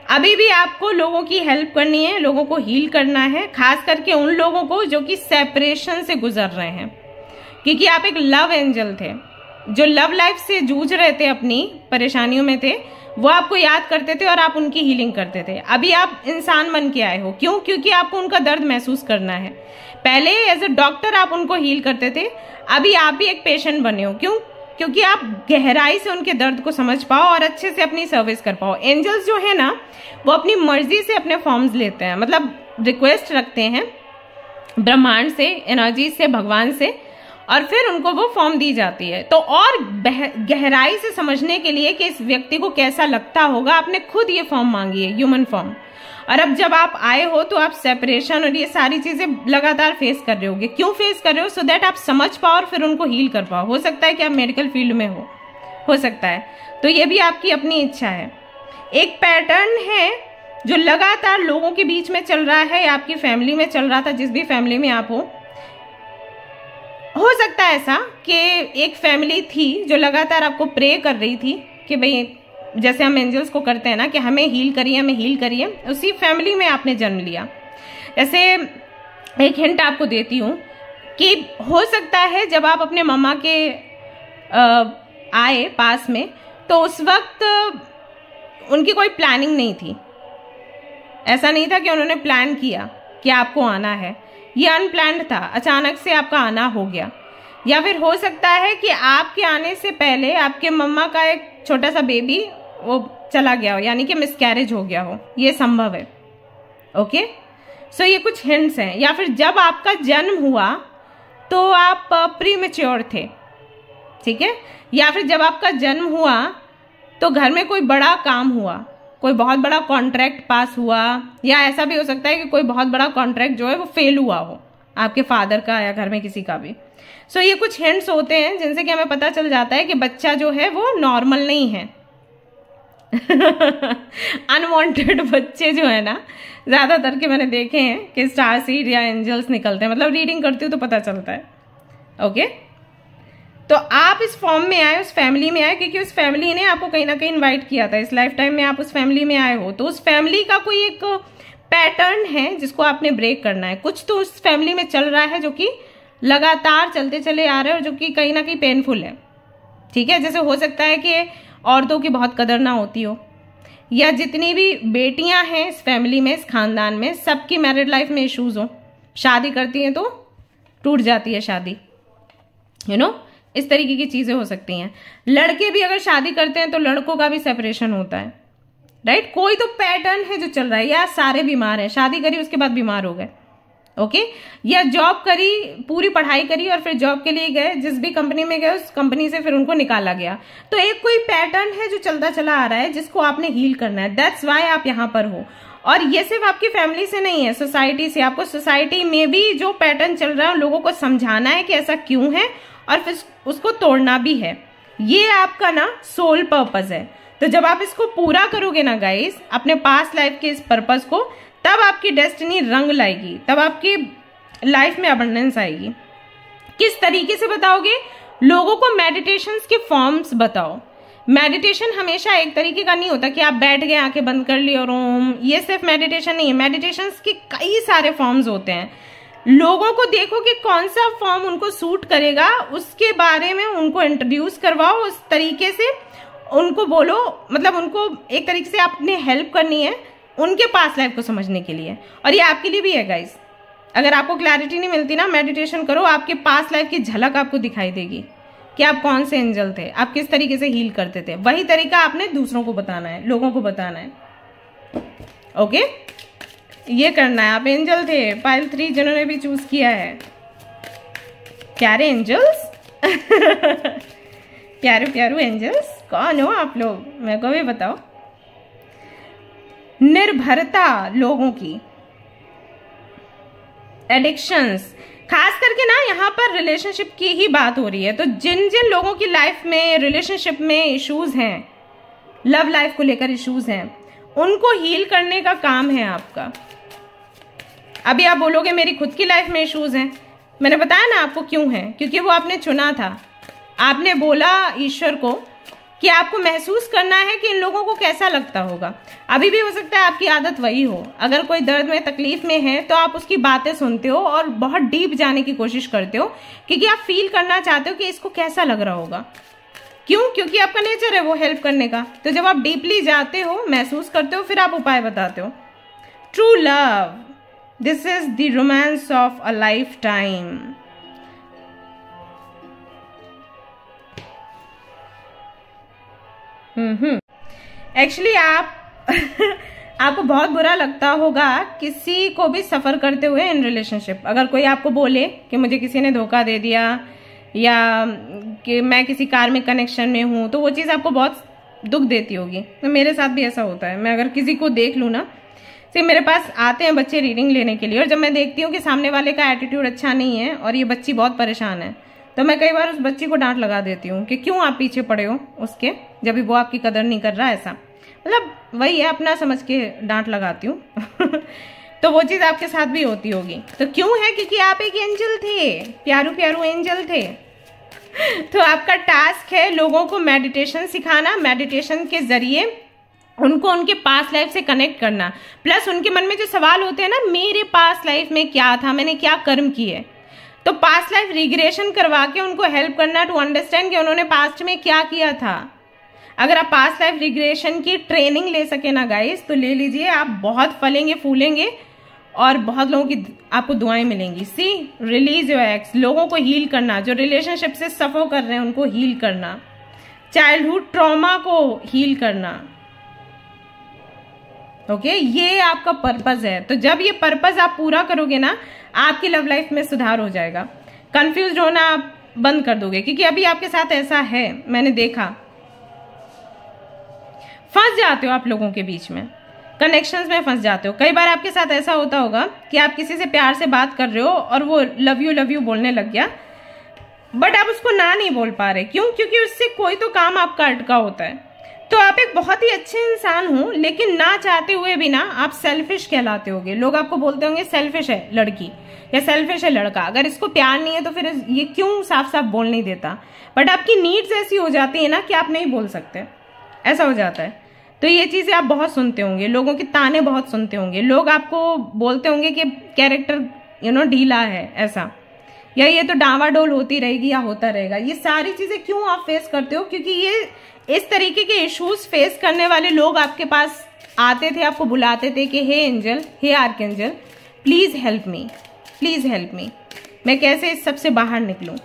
अभी भी आपको लोगों की हेल्प करनी है, लोगों को हील करना है, खास करके उन लोगों को जो कि सेपरेशन से गुजर रहे हैं, क्योंकि आप एक लव एंजल थे जो लव लाइफ से जूझ रहे थे, अपनी परेशानियों में थे, वो आपको याद करते थे और आप उनकी हीलिंग करते थे। अभी आप इंसान बन के आए हो, क्यों? क्योंकि आपको उनका दर्द महसूस करना है। पहले एज ए डॉक्टर आप उनको हील करते थे, अभी आप भी एक पेशेंट बने हो। क्यों? क्योंकि आप गहराई से उनके दर्द को समझ पाओ और अच्छे से अपनी सर्विस कर पाओ। एंजल्स जो है ना वो अपनी मर्जी से अपने फॉर्म्स लेते हैं, मतलब रिक्वेस्ट रखते हैं ब्रह्मांड से, एनर्जी से, भगवान से, और फिर उनको वो फॉर्म दी जाती है। तो और गहराई से समझने के लिए कि इस व्यक्ति को कैसा लगता होगा, आपने खुद ये फॉर्म मांगी है, ह्यूमन फॉर्म। और अब जब आप आए हो तो आप सेपरेशन और ये सारी चीजें लगातार फेस कर रहे होगे। क्यों फेस कर रहे हो? सो दैट आप समझ पाओ और फिर उनको हील कर पाओ। हो सकता है कि आप मेडिकल फील्ड में हो सकता है, तो ये भी आपकी अपनी इच्छा है। एक पैटर्न है जो लगातार लोगों के बीच में चल रहा है, आपकी फैमिली में चल रहा था, जिस भी फैमिली में आप हो सकता है ऐसा कि एक फैमिली थी जो लगातार आपको प्रे कर रही थी कि भाई जैसे हम एंजल्स को करते हैं ना कि हमें हील करिए, हमें हील करिए। उसी फैमिली में आपने जन्म लिया। जैसे एक हिंट आपको देती हूँ कि हो सकता है जब आप अपने मम्मा के आए पास में, तो उस वक्त उनकी कोई प्लानिंग नहीं थी। ऐसा नहीं था कि उन्होंने प्लान किया कि आपको आना है, ये अनप्लान्ड था, अचानक से आपका आना हो गया। या फिर हो सकता है कि आपके आने से पहले आपके मम्मा का एक छोटा सा बेबी वो चला गया हो, यानी कि मिसकैरेज हो गया हो, ये संभव है। ओके, सो ये कुछ हिंट्स हैं। या फिर जब आपका जन्म हुआ तो आप प्रीमेच्योर थे, ठीक है। या फिर जब आपका जन्म हुआ तो घर में कोई बड़ा काम हुआ, कोई बहुत बड़ा कॉन्ट्रैक्ट पास हुआ, या ऐसा भी हो सकता है कि कोई बहुत बड़ा कॉन्ट्रैक्ट जो है वो फेल हुआ हो, आपके फादर का या घर में किसी का भी। सो ये कुछ हिंट्स होते हैं जिनसे कि हमें पता चल जाता है कि बच्चा जो है वो नॉर्मल नहीं है। अनवांटेड बच्चे जो है ना, ज्यादातर के मैंने देखे हैं कि स्टार सीड या एंजल्स निकलते हैं, मतलब रीडिंग करती हूँ तो पता चलता है। ओके, तो आप इस फॉर्म में आए, उस फैमिली में आए, क्योंकि उस फैमिली ने आपको कहीं ना कहीं इनवाइट किया था। इस लाइफ टाइम में आप उस फैमिली में आए हो, तो उस फैमिली का कोई एक पैटर्न है जिसको आपने ब्रेक करना है। कुछ तो उस फैमिली में चल रहा है जो कि लगातार चलते चले आ रहे हैं और जो कि कहीं ना कहीं पेनफुल है, ठीक है। जैसे हो सकता है कि औरतों की बहुत कदर ना होती हो, या जितनी भी बेटियां हैं इस फैमिली में, इस खानदान में, सबकी मैरिड लाइफ में इश्यूज हो, शादी करती हैं तो टूट जाती है शादी, यू नो, इस तरीके की चीजें हो सकती हैं। लड़के भी अगर शादी करते हैं तो लड़कों का भी सेपरेशन होता है, राइट। कोई तो पैटर्न है जो चल रहा है, या सारे बीमार हैं, शादी करी उसके बाद बीमार हो गए, ओके, या जॉब करी, पूरी पढ़ाई करी और फिर जॉब के लिए गए, जिस भी कंपनी में गए उस कंपनी से फिर उनको निकाला गया। तो एक कोई पैटर्न है जो चलता चला आ रहा है जिसको आपने हील करना है। दैट्स वाई आप यहाँ पर हो। और ये सिर्फ आपकी फैमिली से नहीं है, सोसाइटी से। आपको सोसाइटी में भी जो पैटर्न चल रहा है लोगों को समझाना है कि ऐसा क्यों है और फिर उसको तोड़ना भी है। ये आपका ना सोल पर्पस है। तो जब आप इसको पूरा करोगे ना गाइस, अपने पास्ट लाइफ के इस पर्पस को, तब आपकी डेस्टिनी रंग लाएगी, तब आपकी लाइफ में अबंडेंस आएगी। किस तरीके से बताओगे? लोगों को मेडिटेशंस के फॉर्म्स बताओ। मेडिटेशन हमेशा एक तरीके का नहीं होता कि आप बैठ गए, आंखें बंद कर ली और ओम, ये सिर्फ मेडिटेशन नहीं है। मेडिटेशंस के कई सारे फॉर्म्स होते हैं। लोगों को देखो कि कौन सा फॉर्म उनको सूट करेगा, उसके बारे में उनको इंट्रोड्यूस करवाओ उस तरीके से, उनको बोलो, मतलब उनको एक तरीके से आपने हेल्प करनी है उनके पास्ट लाइफ को समझने के लिए। और ये आपके लिए भी है गाइस, अगर आपको क्लैरिटी नहीं मिलती ना, मेडिटेशन करो, आपके पास्ट लाइफ की झलक आपको दिखाई देगी कि आप कौन से एंजल थे, आप किस तरीके से हील करते थे। वही तरीका आपने दूसरों को बताना है, लोगों को बताना है। ओके, ये करना है। आप एंजल थे, पाइल 3 जिन्होंने भी चूज किया है। प्यारे एंजल्स प्यारे प्यारे एंजल्स, कौन हो आप लोग, मेरे को भी बताओ। निर्भरता लोगों की, एडिक्शंस, खास करके ना यहाँ पर रिलेशनशिप की ही बात हो रही है। तो जिन जिन लोगों की लाइफ में रिलेशनशिप में इश्यूज हैं, लव लाइफ को लेकर इश्यूज हैं, उनको हील करने का काम है आपका। अभी आप बोलोगे मेरी खुद की लाइफ में इश्यूज हैं, मैंने बताया ना आपको क्यों है, क्योंकि वो आपने चुना था। आपने बोला ईश्वर को कि आपको महसूस करना है कि इन लोगों को कैसा लगता होगा। अभी भी हो सकता है आपकी आदत वही हो, अगर कोई दर्द में तकलीफ में है तो आप उसकी बातें सुनते हो और बहुत डीप जाने की कोशिश करते हो, क्योंकि आप फील करना चाहते हो कि इसको कैसा लग रहा होगा। क्यों? क्योंकि आपका नेचर है वो हेल्प करने का। तो जब आप डीपली जाते हो, महसूस करते हो, फिर आप उपाय बताते हो। True love, this is the romance of a life time. Actually आपको बहुत बुरा लगता होगा किसी को भी सफर करते हुए इन रिलेशनशिप। अगर कोई आपको बोले कि मुझे किसी ने धोखा दे दिया या कि मैं किसी कार्मिक कनेक्शन में हूं, तो वो चीज़ आपको बहुत दुख देती होगी। तो मेरे साथ भी ऐसा होता है। मैं अगर किसी को देख लूँ ना, सिर्फ मेरे पास आते हैं बच्चे रीडिंग लेने के लिए, और जब मैं देखती हूँ कि सामने वाले का एटीट्यूड अच्छा नहीं है और ये बच्ची बहुत परेशान है, तो मैं कई बार उस बच्ची को डांट लगा देती हूँ कि क्यों आप पीछे पड़े हो उसके, जब भी वो आपकी कदर नहीं कर रहा। ऐसा मतलब वही है, अपना समझ के डांट लगाती हूँ तो वो चीज़ आपके साथ भी होती होगी। तो क्यों है? क्योंकि आप एक एंजल थे, प्यारू प्यारू एंजल थे। तो आपका टास्क है लोगों को मेडिटेशन सिखाना, मेडिटेशन के जरिए उनको उनके पास्ट लाइफ से कनेक्ट करना। प्लस उनके मन में जो सवाल होते हैं ना, मेरे पास्ट लाइफ में क्या था, मैंने क्या कर्म किए, तो पास्ट लाइफ रिग्रेशन करवा के उनको हेल्प करना टू अंडरस्टैंड कि उन्होंने पास्ट में क्या किया था। अगर आप पास्ट लाइफ रिग्रेशन की ट्रेनिंग ले सके ना गाइस, तो ले लीजिए, आप बहुत फलेंगे फूलेंगे और बहुत लोगों की आपको दुआएं मिलेंगी। सी, रिलीज योर एक्स, लोगों को हील करना, जो रिलेशनशिप से सफर कर रहे हैं उनको हील करना, चाइल्डहुड ट्रॉमा को हील करना। ओके, ये आपका पर्पस है। तो जब ये पर्पस आप पूरा करोगे ना, आपकी लव लाइफ में सुधार हो जाएगा। कंफ्यूज होना आप बंद कर दोगे, क्योंकि अभी आपके साथ ऐसा है, मैंने देखा, फंस जाते हो आप लोगों के बीच में, कनेक्शंस में फंस जाते हो। कई बार आपके साथ ऐसा होता होगा कि आप किसी से प्यार से बात कर रहे हो और वो लव यू बोलने लग गया, बट आप उसको ना नहीं बोल पा रहे। क्यों? क्योंकि उससे कोई तो काम आपका अटका होता है। तो आप एक बहुत ही अच्छे इंसान हो, लेकिन ना चाहते हुए भी ना आप सेल्फिश कहलाते होगे। लोग आपको बोलते होंगे सेल्फिश है लड़की या सेल्फिश है लड़का, अगर इसको प्यार नहीं है तो फिर ये क्यों साफ साफ बोल नहीं देता। बट आपकी नीड्स ऐसी हो जाती है ना कि आप नहीं बोल सकते, ऐसा हो जाता है। तो ये चीजें आप बहुत सुनते होंगे, लोगों के ताने बहुत सुनते होंगे, लोग आपको बोलते होंगे कि कैरेक्टर ढीला है ऐसा, या ये तो डावाडोल होती रहेगी या होता रहेगा। ये सारी चीजें क्यों आप फेस करते हो? क्योंकि ये इस तरीके के इश्यूज फेस करने वाले लोग आपके पास आते थे, आपको बुलाते थे कि hey angel, hey archangel, please help me, please help me, मैं कैसे इस सबसे बाहर निकलूं।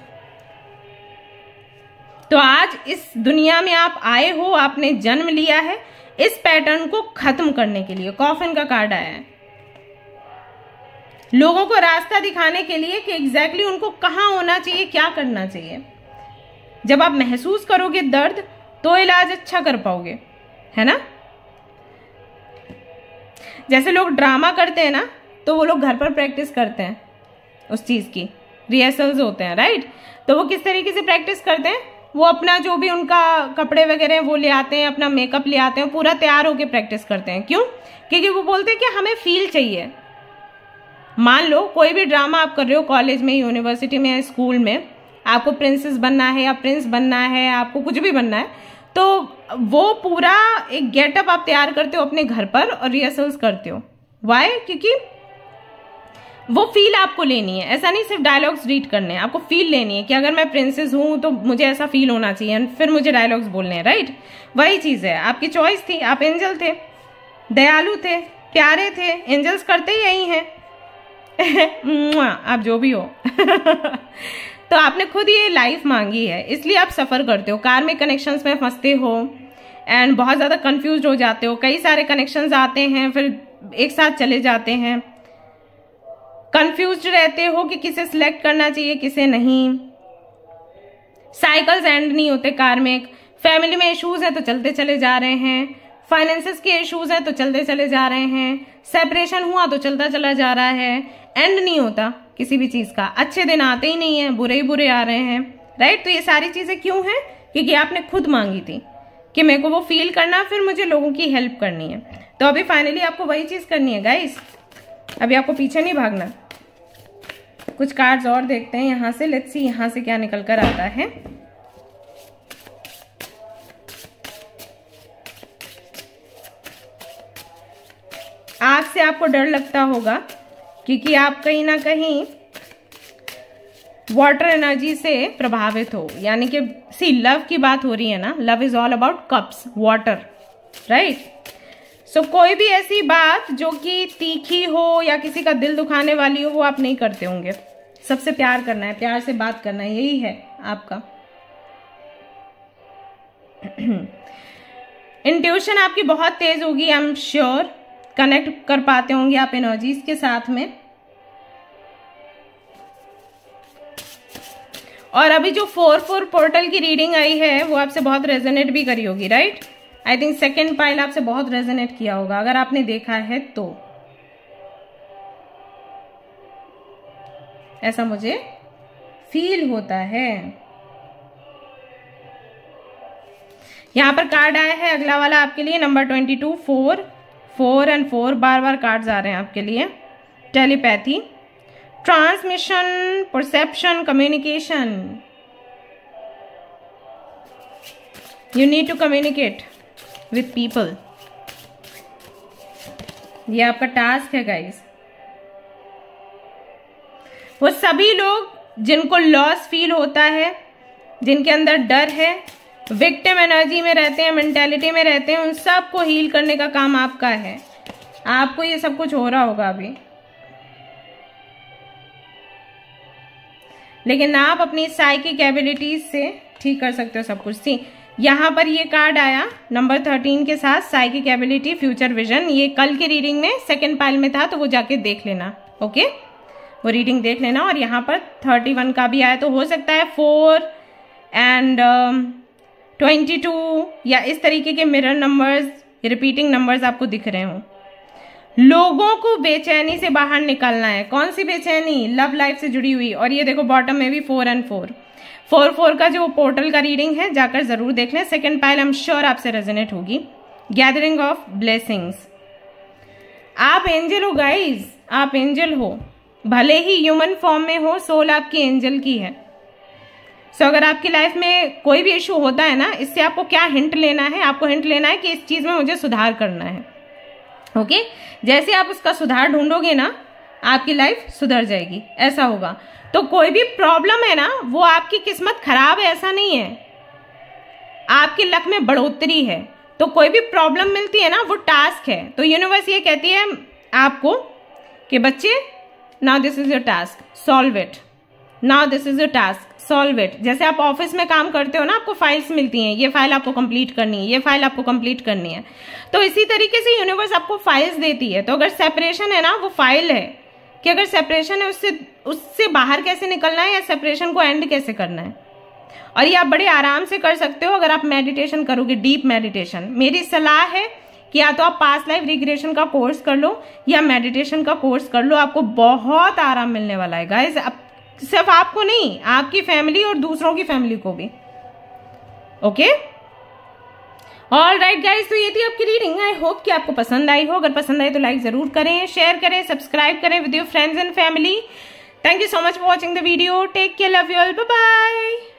तो आज इस दुनिया में आप आए हो, आपने जन्म लिया है इस पैटर्न को खत्म करने के लिए। कॉफिन का कार्ड आया है, लोगों को रास्ता दिखाने के लिए कि एग्जैक्टली उनको कहां होना चाहिए, क्या करना चाहिए। जब आप महसूस करोगे दर्द, तो इलाज अच्छा कर पाओगे, है ना। जैसे लोग ड्रामा करते हैं ना, तो वो लोग घर पर प्रैक्टिस करते हैं, उस चीज की रिहर्सल्स होते हैं, राइट। तो वो किस तरीके से प्रैक्टिस करते हैं, वो अपना जो भी उनका कपड़े वगैरह वो ले आते हैं, अपना मेकअप ले आते हैं, पूरा तैयार होके प्रैक्टिस करते हैं। क्यों? क्योंकि वो बोलते हैं कि हमें फील चाहिए। मान लो कोई भी ड्रामा आप कर रहे हो, कॉलेज में, यूनिवर्सिटी में, स्कूल में, आपको प्रिंसेस बनना है या प्रिंस बनना है, आपको कुछ भी बनना है, तो वो पूरा एक गेटअप आप तैयार करते हो अपने घर पर और रिहर्सल्स करते हो। वाई? क्योंकि वो फील आपको लेनी है, ऐसा नहीं सिर्फ डायलॉग्स रीड करने हैं, आपको फील लेनी है कि अगर मैं प्रिंसेस हूं तो मुझे ऐसा फील होना चाहिए, फिर मुझे डायलॉग्स बोलने हैं, राइट। वही चीज है, आपकी चॉइस थी, आप एंजल थे, दयालु थे, प्यारे थे, एंजल्स करते ही यही हैं आप जो भी हो तो आपने खुद ये लाइफ मांगी है, इसलिए आप सफर करते हो, कार्मिक कनेक्शंस में फंसते हो एंड बहुत ज्यादा कंफ्यूज हो जाते हो, कई सारे कनेक्शंस आते हैं फिर एक साथ चले जाते हैं, कंफ्यूज्ड रहते हो कि किसे सिलेक्ट करना चाहिए किसे नहीं, साइकिल्स एंड नहीं होते कार्मिक, फैमिली में इश्यूज है तो चलते चले जा रहे हैं, फाइनेंसेस के इश्यूज है तो चलते चले जा रहे हैं, सेपरेशन हुआ तो चलता चला जा रहा है, एंड नहीं होता किसी भी चीज का, अच्छे दिन आते ही नहीं है, बुरे ही बुरे आ रहे हैं, राइट। तो ये सारी चीजें क्यों हैं? क्योंकि आपने खुद मांगी थी कि मेरे को वो फील करना, फिर मुझे लोगों की हेल्प करनी है। तो अभी फाइनली आपको वही चीज करनी है गाइस, अभी आपको पीछे नहीं भागना। कुछ कार्ड्स और देखते हैं यहां से, लेट्स सी यहां से क्या निकल कर आता है। आग से आपको डर लगता होगा क्योंकि आप कहीं ना कहीं वाटर एनर्जी से प्रभावित हो, यानी कि सी लव की बात हो रही है ना, love is all about cups, water, right. So कोई भी ऐसी बात जो कि तीखी हो या किसी का दिल दुखाने वाली हो वो आप नहीं करते होंगे, सबसे प्यार करना है, प्यार से बात करना है, यही है आपका। इंट्यूशन आपकी बहुत तेज होगी, आई एम श्योर, कनेक्ट कर पाते होंगे आप एनर्जीज के साथ में। और अभी जो 4-4 पोर्टल की रीडिंग आई है वो आपसे बहुत रेजोनेट भी करी होगी, right. I think second pile आपसे बहुत रेजोनेट किया होगा अगर आपने देखा है तो, ऐसा मुझे फील होता है। यहां पर कार्ड आया है अगला वाला आपके लिए, नंबर 22, 4 एंड 4 बार बार कार्ड्स आ रहे हैं आपके लिए। Telepathy, transmission, perception, communication, you need to communicate with people, ये आपका टास्क है गाइस। वो सभी लोग जिनको लॉस फील होता है, जिनके अंदर डर है, विक्टिम एनर्जी में रहते हैं, मेंटालिटी में रहते हैं, उन सब को हील करने का काम आपका है। आपको ये सब कुछ हो रहा होगा अभी, लेकिन आप अपनी साइकिक एबिलिटीज से ठीक कर सकते हो सब कुछ। सी यहां पर ये कार्ड आया नंबर 13 के साथ, साइकिक एबिलिटी, फ्यूचर विजन, ये कल की रीडिंग में सेकेंड पाइल में था, तो वो जाके देख लेना, ओके, वो रीडिंग देख लेना। और यहाँ पर 31 का भी आया, तो हो सकता है 4 एंड 22 या इस तरीके के मिरर नंबर्स, रिपीटिंग नंबर्स आपको दिख रहे हो। लोगों को बेचैनी से बाहर निकलना है। कौन सी बेचैनी? लव लाइफ से जुड़ी हुई। और ये देखो बॉटम में भी 4 एंड 4 का जो पोर्टल का रीडिंग है जाकर जरूर देख लें। Second pile I am sure आपसे रेजोनेट होगी। गैदरिंग ऑफ ब्लेसिंग्स, आप एंजल हो गाइज, आप एंजल हो, भले ही ह्यूमन फॉर्म में हो, सोल आपकी एंजल की है। सो अगर आपकी लाइफ में कोई भी इशू होता है ना, इससे आपको क्या हिंट लेना है? आपको हिंट लेना है कि इस चीज में मुझे सुधार करना है, ओके। जैसे आप उसका सुधार ढूंढोगे ना, आपकी लाइफ सुधर जाएगी, ऐसा होगा। तो कोई भी प्रॉब्लम है ना, वो आपकी किस्मत खराब है ऐसा नहीं है, आपके लक में बढ़ोतरी है। तो कोई भी प्रॉब्लम मिलती है ना, वो टास्क है। तो यूनिवर्स ये कहती है आपको कि बच्चे, now this is your task, solve it, now this is your task, solve it. जैसे आप ऑफिस में काम करते हो ना, आपको फाइल्स मिलती हैं, ये फाइल आपको कंप्लीट करनी है, ये फाइल आपको कंप्लीट करनी है। तो इसी तरीके से यूनिवर्स आपको फाइल्स देती है। तो अगर सेपरेशन है ना, वो फाइल है कि अगर सेपरेशन है उससे बाहर कैसे निकलना है या सेपरेशन को एंड कैसे करना है। और ये आप बड़े आराम से कर सकते हो अगर आप मेडिटेशन करोगे, डीप मेडिटेशन। मेरी सलाह है कि या तो आप पास्ट लाइफ रिग्रेशन का कोर्स कर लो या मेडिटेशन का कोर्स कर लो, आपको बहुत आराम मिलने वाला है गाइस। सिर्फ आपको नहीं, आपकी फैमिली और दूसरों की फैमिली को भी, ओके। ऑल राइट गाइस, तो ये थी आपकी रीडिंग। आई होप कि आपको पसंद आई हो। अगर पसंद आई तो लाइक जरूर करें, शेयर करें, सब्सक्राइब करें with your friends and family. Thank you so much for watching the video. Take care, love you all, bye bye.